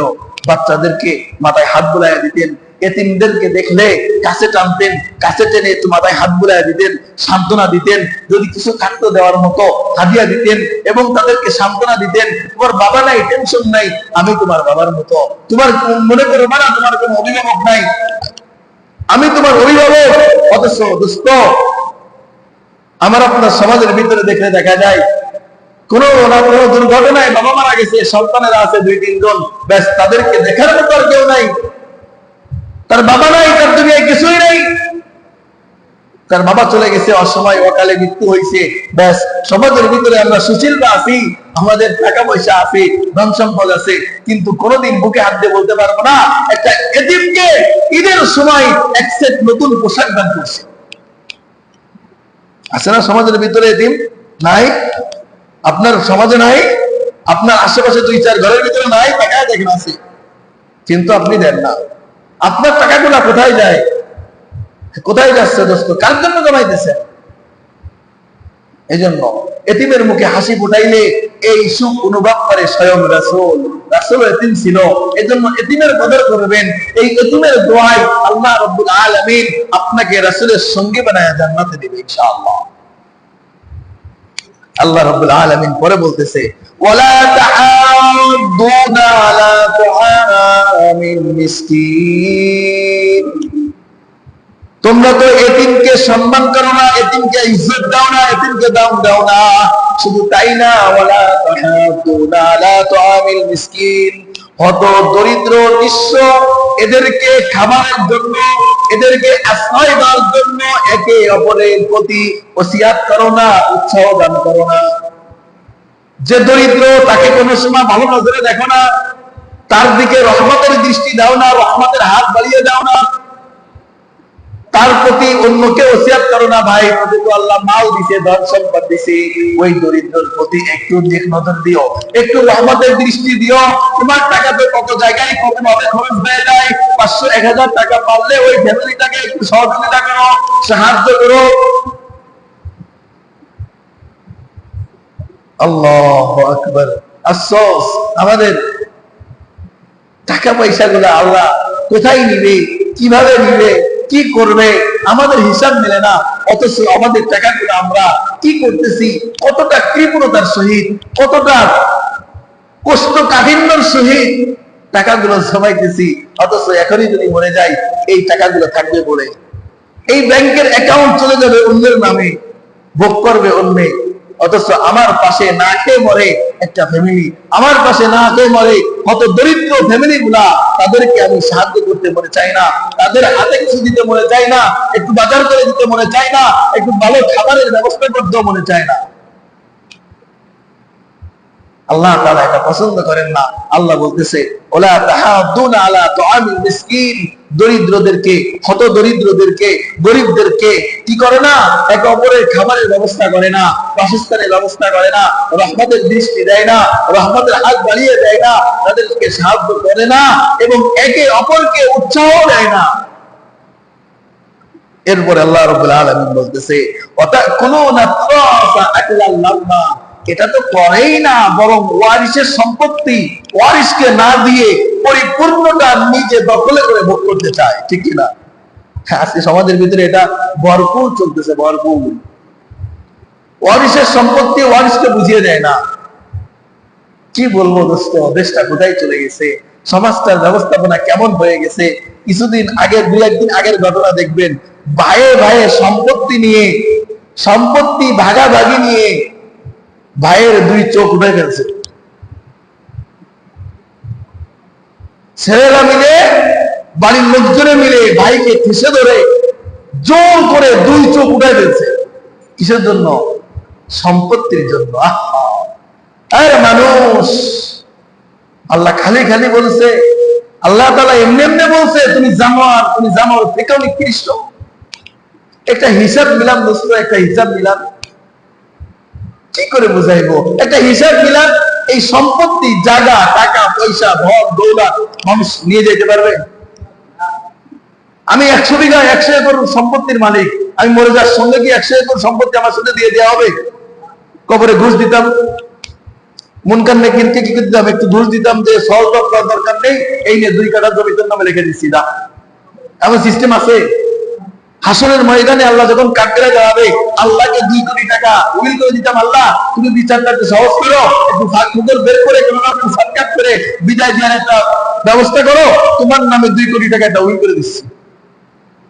বাচ্চাদেরকে মাথায় হাত বুলাইয়া দিতেন, এতিমদেরকে দেখলে কাছে টানতেন, কাছে টেনে একটু মাথায় হাত বুলাইয়া দিতেন, সান্ত্বনা দিতেন, যদি কিছু থাকতো দেওয়ার মতো হাদিয়া দিতেন এবং তাদেরকে সান্ত্বনা দিতেন, তোমার বাবা নাই, টেনশন নাই, আমি তোমার বাবার মতো, তোমার মনে করো না তোমার কোনো অভিভাবক নাই, আমি তোমার অভিভাবক। অথচ দোস্ত আমার আপনার সমাজের ভিতরে দেখলে দেখা যায় কোন না কোনো দুর্ঘটনায় বাবা মারা গেছে, সন্তানেরা আছে 2-3 জন, ব্যাস তাদেরকে দেখার মতো আর কেউ নাই, তার বাবা নাই, তার দুনিয়ায় কিছুই নাই, তার বাবা চলে গেছে অসময়, অকালে মৃত্যু হয়েছে, ব্যাস সমাজের ভিতরে আমরা সুশীলরা আছি, আমাদের টাকা পয়সা আছে, ধন সম্পদ আছে, কিন্তু কোনোদিন বুকে হাত দিয়ে বলতে পারবো না একটা এতিমকে ঈদের সময় এক সেট নতুন পোশাক দান করছে। আছে না সমাজের ভিতরে এতিম? নাই? আপনার সমাজে নাই? আপনার আশেপাশে 2-4 ঘরের ভিতরে নাই? টাকায় দেখেন আছে, কিন্তু আপনি দেন না। আপনার টাকাগুলা কোথায় যায়? কোথায় যাচ্ছে দোস্ত? কার জন্য জমাইতেছে? এই জন্য এতিমের মুখে হাসি ফুটাইলে এই সুখ অনুভব করে স্বয়ং রাসূল। রাসূল এতিম ছিল, এজন্য এতিমের কদর করবেন। এই এতিমের দোয়ায় আল্লাহ রাব্বুল আলামিন আপনাকে রাসূলের সঙ্গী বানায়া জান্নাতে দিবে ইনশাআল্লাহ। আল্লাহ রাব্বুল আলামিন পরে বলতেছে ওয়ালা তাহাদ্দুনা আলা তুআমিল মিসকিন, তোমরা তো এতিমকে সম্মান করো না, এতিমকে ইজ্জত দাও না, এতিমকে দাম দাও না। শুধু তাই না, ওয়ালা তাহাদ্দুনা আলা তুআমিল মিসকিন, হত দরিদ্র নিঃস্ব এদেরকে খাবারের জন্য, এদেরকে আশ্রয় দেওয়ার জন্য একে অপরের প্রতি ওসিয়াত করো না, উৎসাহ দান করো না। যে দরিদ্র তাকে কোনো সময় ভালো নজরে দেখো না, তার দিকে রহমতের দৃষ্টি দাও না, রহমতের হাত বাড়িয়ে দাও না, তার প্রতি অন্যকে ওসিয়াত করো না। ভাই তোকে তো আল্লাহ মাল দিছে, ধন সম্পদ দিছে, ওই দরিদ্রের প্রতি একটু নেক নজর দিও, একটু রহমতের দৃষ্টি দিও। তোমার টাকা তো কত জায়গায় কত ভাবে খরচ হয়ে যায়, 500-1000 টাকা পারলে ওই ফ্যামিলিটাকে একটু সহযোগিতা করো, সাহায্য করো। আল্লাহু আকবার। আফসোস আমাদের টাকা পয়সা গুলো আল্লাহ কোথায় নিবে কিভাবে নিবে, কি করবে, আমাদের হিসাব মিলে না। অথচ আমাদের টাকাগুলো আমরা কি করতেছি, কতটা কৃপণতার সহিত, কতটা কোষ্ঠকাঠিন্যের সহিত টাকাগুলো জমাইতেছি। অথচ এখনই যদি মরে যাই, এই টাকাগুলো থাকবে বলে এই ব্যাংকের অ্যাকাউন্ট চলে যাবে অন্যের নামে, ভোগ করবে অন্য। অথচ আমার পাশে না খেয়ে মরে একটা ফ্যামিলি, আমার পাশে না খেয়ে মরে কত দরিদ্র ফ্যামিলি গুলা, তাদেরকে আমি সাহায্য করতে মনে চাই না, তাদের হাতে কিছু দিতে মনে চাই না, একটু বাজার করে দিতে মনে চাই না, একটু ভালো খাবারের ব্যবস্থা করতেও মনে চায় না। আল্লাহ তাআলা এটা পছন্দ করেন না। আল্লাহ বলতেছে, ওলা তাহাদুনা আলা তুআমিল মিসকিন, দরিদ্রদেরকে, হত দরিদ্রদেরকে, গরিবদেরকে কি করে না, একে অপরের খাবারের ব্যবস্থা করে না, বাসস্থানের ব্যবস্থা করে না, রহমতের দৃষ্টি দেয় না, রহমতের হাত বাড়িয়ে দেয় না, তাদেরকে সাহায্য করে না, এবং একে অপরকে উৎসাহ দেয় না। এরপর আল্লাহ রাব্বুল আলামিন বলতেছে, ওয়াতাকুলুনা তুরাসা আকলাল লাম্মা, এটা তো করেই না, বরং ওয়ারিসের সম্পত্তি ওয়ারিসকে না দিয়ে পরিপূর্ণটা নিজে দখলে করে ভোগ করতে চায়, ঠিক কিনা? আজকে সমাজের ভিতরে এটা ভরপুর চলতেছে, ভরপুর। ওয়ারিসের সম্পত্তি ওয়ারিসকে বুঝিয়ে দেয় না। কি বলবো দোস্ত, দেশটা কোথায় চলে গেছে, সমাজটার ব্যবস্থাপনা কেমন হয়ে গেছে। কিছুদিন আগে, দু একদিন আগের ঘটনা দেখবেন, ভাইয়ে ভাইয়ে সম্পত্তি নিয়ে, সম্পত্তি ভাগাভাগি নিয়ে ভাইয়ের দুই চোখ উঠে ফেলছে। ছেলেরা মিলে, বাড়ির লোকজনে মিলে ভাইকে ঠেসে ধরে জোর করে দুই চোখ উঠে ফেলছে। কিসের জন্য? সম্পত্তির জন্য। আরে মানুষ, আল্লাহ খালি খালি বলছে, আল্লাহ তাআলা এমনি এমনি বলছে তুমি জানোয়ার, তুমি জানোয়ার থেকে নিকৃষ্ট। একটা হিসাব মিলাম দোস্ত, একটা হিসাব মিলাম, কি করে বুঝাইবো? একটা হিসাব মিলাম, এই সম্পত্তি, জায়গা, টাকা পয়সা, ধন দৌলত মানুষ নিয়ে যেতে পারবে? আমি 100 বিঘা 100 একর সম্পত্তির মালিক, আমি মরে যাওয়ার সঙ্গে কি 100 একর সম্পত্তি আমার সাথে দিয়ে দেওয়া হবে? কবরে ঘুষ দিতাম, মুনকার নেকিরকে কি দিতাম, একটু ঘুষ দিতাম যে সহজ করার দরকার নেই, এই নিয়ে 2 কাঠা জমি তোর নামে লিখে দিচ্ছি না। এমন সিস্টেম আছে? হাসরের ময়দানে আল্লাহ যখন কাঠগড়ায় দাঁড়াবে, আল্লাহকে 2 কোটি টাকা উইল করে দিতাম, আল্লাহ তুমি বিচারটা একটু সহজ করো, একটু ফাঁক ফুকর বের করে কোনো রকম সাতকাট করে বিদায় দেওয়ার একটা ব্যবস্থা করো, তোমার নামে 2 কোটি টাকা একটা উইল করে দিচ্ছি।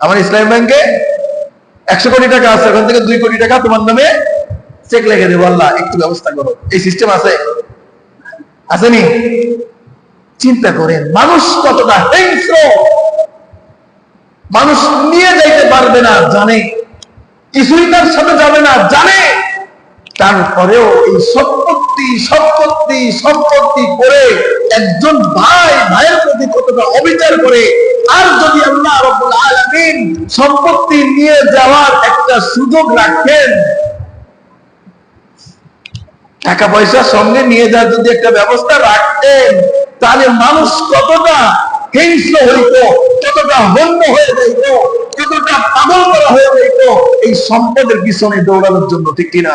আমার ইসলামী ব্যাংকে 100 কোটি টাকা আছে, ওখান থেকে 2 কোটি টাকা তোমার নামে চেক লিখে দেবো, আল্লাহ একটু ব্যবস্থা করো। এই সিস্টেম আছে? আসেনি? চিন্তা করেন মানুষ কতটা হিংস্র। মানুষ নিয়ে যাইতে পারবে না জানে, কিছুই তার সাথে যাবে না জানে, তারপরেও এই সম্পত্তি সম্পত্তি সম্পত্তি করে একজন ভাই ভাইয়ের প্রতি কতটা অবিচার করে। আর যদি আল্লাহ রাব্বুল আলামিন সম্পত্তি নিয়ে যাওয়ার একটা সুযোগ রাখেন, টাকা পয়সা সঙ্গে নিয়ে যাওয়ার যদি একটা ব্যবস্থা রাখতেন, তাহলে মানুষ কতটা হিংস্র হইতো, কতটা হন্য হয়ে যাইত, কতটা পাগল করা হয়ে যাইত এই সম্পদের পিছনে দৌড়ানোর জন্য, ঠিক কিনা?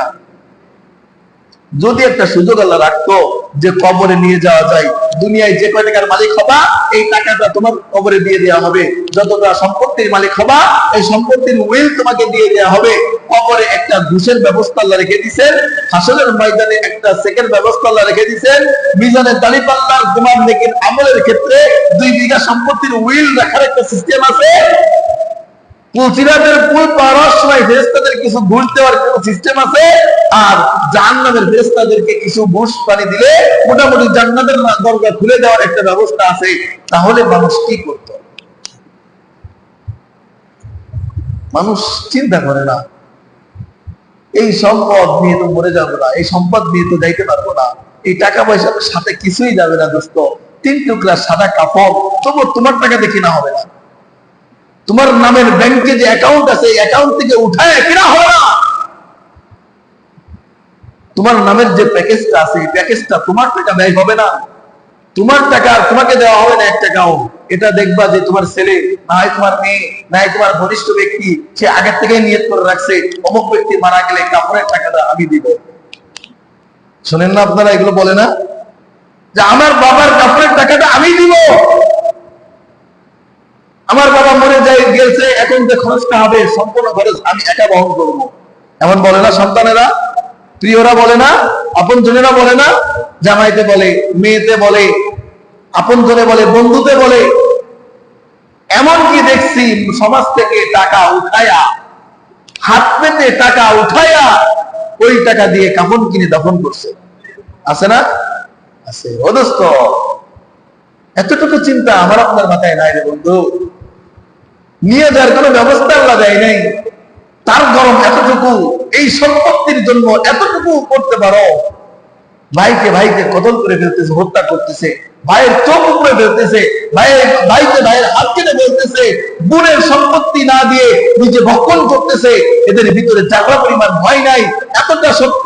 যদি একটা সুযোগ আল্লাহ রাখতো যে কবরে নিয়ে যাওয়া যায়, দুনিয়ায় যে কয় টাকার মালিক হবা এই টাকাটা তোমার কবরে দিয়ে দেওয়া হবে, যতটা সম্পত্তির মালিক হবা এই সম্পত্তির উইল তোমাকে দিয়ে দেওয়া হবে। কবরে একটা ঘুষের ব্যবস্থা আল্লাহ রেখে দিয়েছেন, হাসরের ময়দানে একটা চেকের ব্যবস্থা আল্লাহ রেখে দিয়েছেন, মিজানের দাঁড়িপাল্লার তোমার নেকির আমলের ক্ষেত্রে 2 বিঘা সম্পত্তির উইল রাখার একটা সিস্টেম আছে। পুলসিরাতের পুল পাওয়ার সময় ফেরেশতাদের কিছু ঘুষ দেওয়ার কোনো সিস্টেম আছে, আর জাহান্নামের ফেরেশতাদেরকে কিছু ঘুষ পানি দিলে মোটামুটি জান্নাতের দরজা খুলে দেওয়ার একটা ব্যবস্থা আছে। তাহলে মানুষ কি করত? মানুষ চিন্তা করে না, এই সম্পদ নিয়ে তো মরে যাবো না, এই সম্পদ নিয়ে তো যাইতে পারবো না, এই টাকা পয়সার সাথে কিছুই যাবে না দোস্ত। 3 টুকরা সাদা কাপড় তবু তোমার টাকাতে কিনা হবে না, তোমার নামের ব্যাংকে যে অ্যাকাউন্ট আছে এই অ্যাকাউন্ট থেকে উঠায় কিনা হবে না, তোমার নামের যে প্যাকেজটা আছে এই প্যাকেজটা তোমার টাকা ব্যয় হবে না, তোমার টাকা তোমাকে দেওয়া হবে না 1 টাকাও। এটা দেখবা যে তোমার ছেলে, না হয় তোমার মেয়ে, না হয় তোমার ঘনিষ্ঠ ব্যক্তি, সে আগের থেকে নিয়ত করে রাখছে অমুক ব্যক্তি মারা গেলে কাপড়ের টাকাটা আমি দিব। শোনেন না আপনারা, এগুলো বলে না যে আমার বাবার কাপড়ের টাকাটা আমি দিব, আমার বাবা মরে যায় গেছে, এখন যে খরচটা হবে সম্পূর্ণ খরচ আমি একা বহন করবো, এমন বলে না সন্তানেরা? প্রিয়রা বলে না? আপন জনেরা বলে না? জামাইতে বলে, মেয়েতে বলে, আপন জনে বলে, বন্ধুতে বলে। এমনকি দেখছি সমাজ থেকে টাকা উঠায়া, হাত পেতে টাকা উঠায়া ওই টাকা দিয়ে কাফন কিনে দাফন করছে। আছে না? আছে। অদস্ত এতটুকু চিন্তা আমার আপনার মাথায় নাই রে বন্ধু। নিয়ে যাওয়ার কোনো ব্যবস্থা আল্লাহ দেয় নাই। তার গরম এতটুকু, এই সম্পত্তির জন্য এতটুকু করতে পারো। ভাইকে ভাইকে কতল করে ফেলতেছে, হত্যা করতেছে, ভাইয়ের চোখ উপরে ফেলতেছে, ভাইকে ভাইয়ের হাত কেটে ফেলতেছে, বোনের সম্পত্তি না দিয়ে নিজে ভক্ষণ করতেছে। এদের ভিতরে জাগরা পরিমাণ ভয় নাই। এতটা সত্য,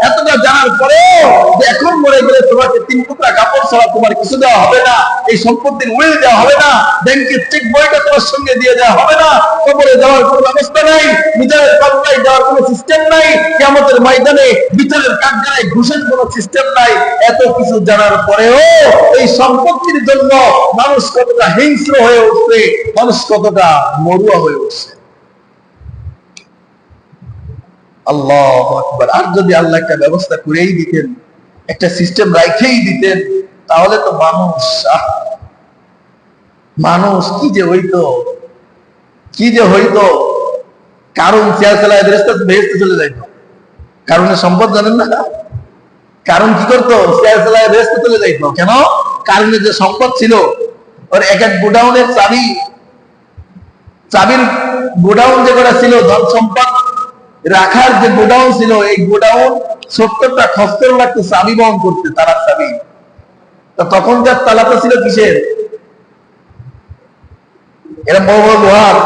এতটা জানার পরেও যে এখন মরে গেলে তোমাকে 3 টুকরা কাপড় ছাড়া তোমার কিছু দেওয়া হবে না, এই সম্পত্তির উড়িয়ে দেওয়া হবে না, ব্যাংকের চেক বইটা তোমার সঙ্গে দিয়ে দেওয়া হবে না, কবরে যাওয়ার কোনো ব্যবস্থা নাই, বিচারের পাল্লায় যাওয়ার কোনো সিস্টেম নাই, কিয়ামতের ময়দানে বিচারের কাঠগড়ায় ঘুষের কোনো সিস্টেম নাই। এত কিছু জানার পরেও এই সম্পত্তির জন্য মানুষ কতটা হিংস্র হয়ে উঠছে, মানুষ কতটা মরুয়া হয়ে উঠছে। আল্লাহু আকবার। আর যদি আল্লাহ একটা ব্যবস্থা করেই দিতেন, একটা সিস্টেম রাখেই দিতেন, তাহলে তো মানুষ কি যে হইতো, কি যে হইতো। কারণ চেয়ারতলায় বেহেশতে চলে যাইতো। কারণের সম্পদ জানেন না? কারণ কি করতো? চেয়ারতলায় বেহেশতে চলে যাইতো। কেন? কারণের যে সম্পদ ছিল, ওর এক এক গোডাউনের চাবির গোডাউন যে করা ছিল, ধন সম্পদ রাখার যে গোডাউন ছিল, এই গোডাউন 70টা খস্তর লাগতো চাবি বহন করতে, তালার চাবি। তখনকার তালাটা ছিল কিসের? এরা বড় বড় লোহার,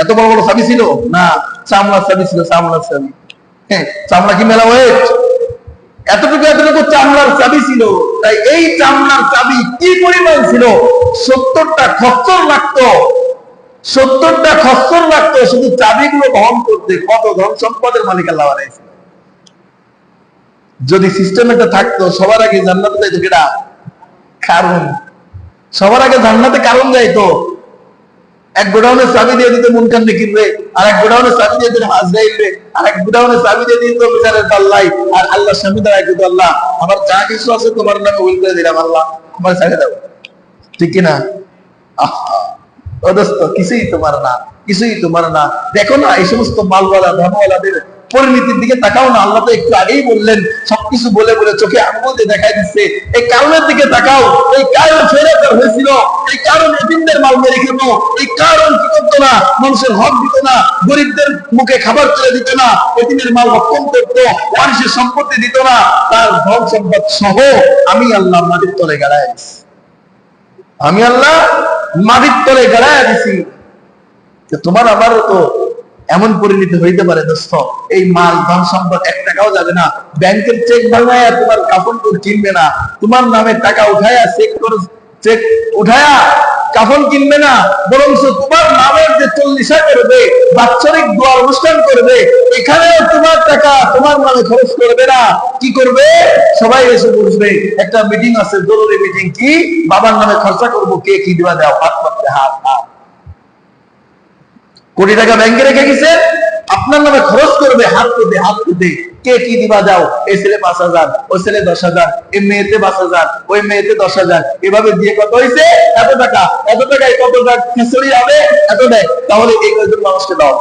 এত বড় বড় চাবি ছিল না, চামড়ার চাবি ছিল, চামড়ার চাবি। হ্যাঁ, চামড়া কি মেলা ওয়েট? এতটুকু এতটুকু চামড়ার চাবি ছিল। তাই এই চামড়ার চাবি কি পরিমাণ ছিল? 70টা খচ্চর লাগতো, 70টা খচ্চর লাগতো শুধু চাবিগুলো বহন করতে। কত ধন সম্পদের মালিক আল্লাহ বানাইছে। যদি সিস্টেমটা থাকতো, সবার আগে জান্নাতে যাইতো কেডা? কারণ সবার আগে জান্নাতে কারণ যাইতো। এক গোডাউনের চাবি দিয়ে দিত মুনকার নেকির রে, আর এক গোডাউনের চাবি দিয়ে দিত আজরাইল রে, আর এক গোডাউনের চাবি দিয়ে দিত বিচারের পাল্লাই। আর আল্লাহ স্বামী দ্বারা কিন্তু আল্লাহ আমার যা কিছু আছে তোমার নামে উইল করে দিলাম, আল্লাহ আমার ছেড়ে দাও। ঠিক কিনা? অদস্ত কিছুই তোমার না, কিছুই তোমার না। দেখো না এই সমস্ত মালওয়ালা ধনওয়ালাদের পরিণতির দিকে তাকাও না। আল্লাহ তো একটু আগেই বললেন, সবকিছু বলে বলে চোখে আঙুল দিয়ে দেখাই দিচ্ছে। এই কারণের দিকে তাকাও। এই কারণ ফেরাতে হয়েছিল, এই কারণ এতিমদের মাল মেরে খেত, এই কারণ কি করতো না? মানুষের হক দিত না, গরিবদের মুখে খাবার তুলে দিত না, এতিমের মাল রক্ষণ করতো, মানুষের সম্পত্তি দিত না। তার ধন সম্পদ সহ আমি আল্লাহ মাটির তলে গাড়ায় দিছি, আমি আল্লাহ মাটির তলে গাড়ায় দিছি। তোমার আমারও তো এমন পরিণতি হইতে পারে দোস্ত, এই মাল ধন সম্পদ 1 টাকাও যাবে না। ব্যাংকের চেক ভাঙায়া তোমার কাফন কিনবে না, তোমার নামে টাকা উঠায়া চেক উঠায়া কাফন কিনবে না, বরং তোমার নামের যে 40 করবে, বাৎসরিক দোয়া অনুষ্ঠান করবে, এখানেও তোমার টাকা তোমার নামে খরচ করবে না। কি করবে? সবাই এসে বসবে, একটা মিটিং আছে, জরুরি মিটিং। কি? বাবার নামে খরচা করবো, কে কি দিবা দাও, হাত পাততে হাত। কোটি টাকা ব্যাংকে রেখে গেছে, আপনার নামে খরচ করবে, হাত পেতে হাত পেতে। কে কি দিবা দাও, এই ছেলে 5,000, ওই ছেলে 10,000, এই মেয়েতে 5,000, ওই মেয়েতে 10,000, এভাবে দিয়ে কত হয়েছে? এত টাকা, এত টাকায় কত টাকা খিচুড়ি হবে, এত দেয়। তাহলে এই কয়েকজন মানুষকে দাও,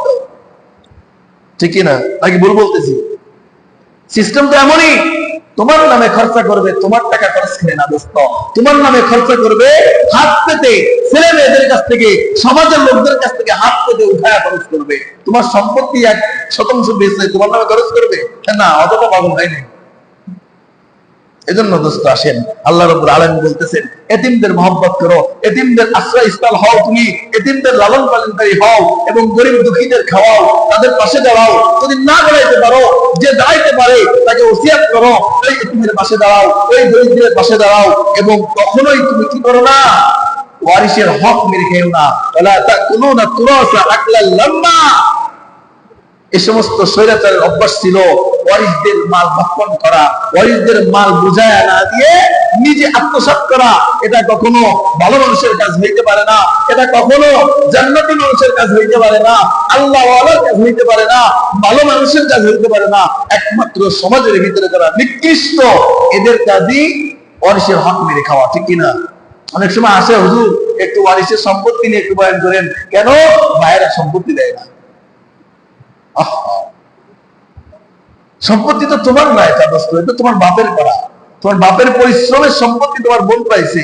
ঠিক কিনা? নাকি ভুল বলতেছি? সিস্টেম তো এমনই। তোমার নামে খরচা করবে, তোমার টাকা খরচ করে না দোস্ত, তোমার নামে খরচা করবে হাত পেতে, ছেলে মেয়েদের কাছ থেকে, সমাজের লোকদের কাছ থেকে হাত পেতে উঠায় খরচ করবে। তোমার সম্পত্তি 1% বেচে তোমার নামে খরচ করবে না, অতটা পাগল হয় নাই। এজন্য দোস্ত আসেন, আল্লাহ রাব্বুল আলামিন বলতেছেন, এতিমদের মহব্বত করো, এতিমদের আশ্রয়স্থল হও, তুমি এতিমদের লালন পালনকারী হও, এবং গরিব দুঃখীদের খাওয়াও, তাদের পাশে দাঁড়াও। যদি না দাঁড়াইতে পারো, যে দাঁড়াইতে পারে তাকে ওসিয়াত করো, ওই এতিমের পাশে দাঁড়াও, ওই দরিদ্রের পাশে দাঁড়াও। এবং কখনোই তুমি কি করো না? ওয়ারিসের হক মেরে খেও না। ওয়ালা তাকুলুনা তুরাসা আকলাল লাম্মা। এই সমস্ত স্বৈরাচারের অভ্যাস ছিল ওয়ারিসদের মাল ভক্ষণ করা, ওয়ারিসদের মাল বুঝায় না দিয়ে নিজে আত্মসাৎ করা। এটা কখনো ভালো মানুষের কাজ হইতে পারে না, এটা কখনো জান্নাতি মানুষের কাজ হইতে পারে না, আল্লাহ ওয়ালার কাজ হইতে পারে না, ভালো মানুষের কাজ হইতে পারে না। একমাত্র সমাজের ভিতরে যারা নিকৃষ্ট এদের কাজই ওয়ারিসের হক মেরে খাওয়া, ঠিক কিনা? অনেক সময় আসে, হুজুর একটু ওয়ারিসের সম্পত্তি নিয়ে একটু বয়ান করেন। কেন? ভাইয়েরা সম্পত্তি দেয় না। সম্পত্তি তো তোমার না, এটা বস্তু, এটা তোমার বাপের করা, তোমার বাপের পরিশ্রমের সম্পত্তি তোমার বোন পাইছে,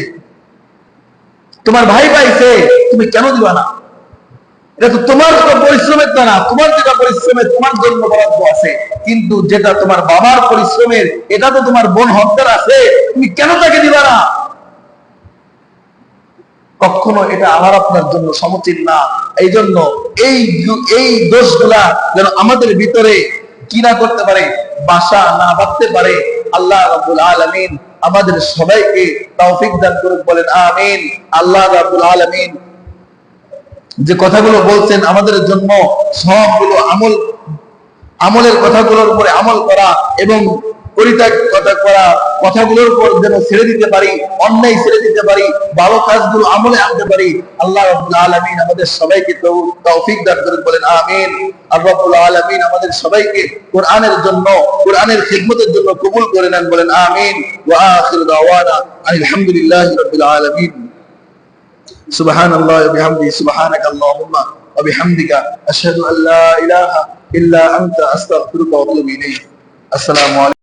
তোমার ভাই পাইছে, তুমি কেন দিবা না? এটা তো তোমার পরিশ্রমের না, তোমার যেটা পরিশ্রমের তোমার জন্য বরাদ্দ আছে, কিন্তু যেটা তোমার বাবার পরিশ্রমের এটা তো তোমার বোন হকদার আছে, তুমি কেন তাকে দিবা না? কখনো এটা আমার আপনার জন্য সমুচিত না। এই জন্য এই দোষগুলা যেন আমাদের ভিতরে কি না করতে পারে, বাসা না বাঁধতে পারে। আল্লাহ রাব্বুল আলামিন আমাদের সবাইকে তৌফিক দান করুন, বলেন আমিন। আল্লাহ রাব্বুল আলামিন যে কথাগুলো বলছেন আমাদের জন্য সবগুলো আমলের কথাগুলোর উপরে আমল করা এবং পরিত্যাগ করা কথাগুলোর উপর যেন ছেড়ে দিতে পারি, অন্যায় ছেড়ে দিতে পারি, ভালো কাজগুলো আমলে আনতে পারি। আল্লাহ রাব্বুল আলামিন আমাদের সবাইকে তৌফিক দান করুন, বলেন আমিন। আর রাব্বুল আলামিন আমাদের সবাইকে কোরআনের জন্য, কোরআনের খিদমতের জন্য কবুল করে নেন, বলেন আমিন। ওয়া আখিরু দাওয়ানা আলহামদুলিল্লাহি রাব্বিল আলামিন। সুবহানাল্লাহি ওয়া বিহামদিহি, সুবহানাকাল্লাহুম্মা ওয়া বিহামদিকা আশহাদু আল্লা ইলাহা ইল্লা আনতা আস্তাগফিরুকা ওয়া আতুবু ইলাইক। আসসালামু আলাইকুম।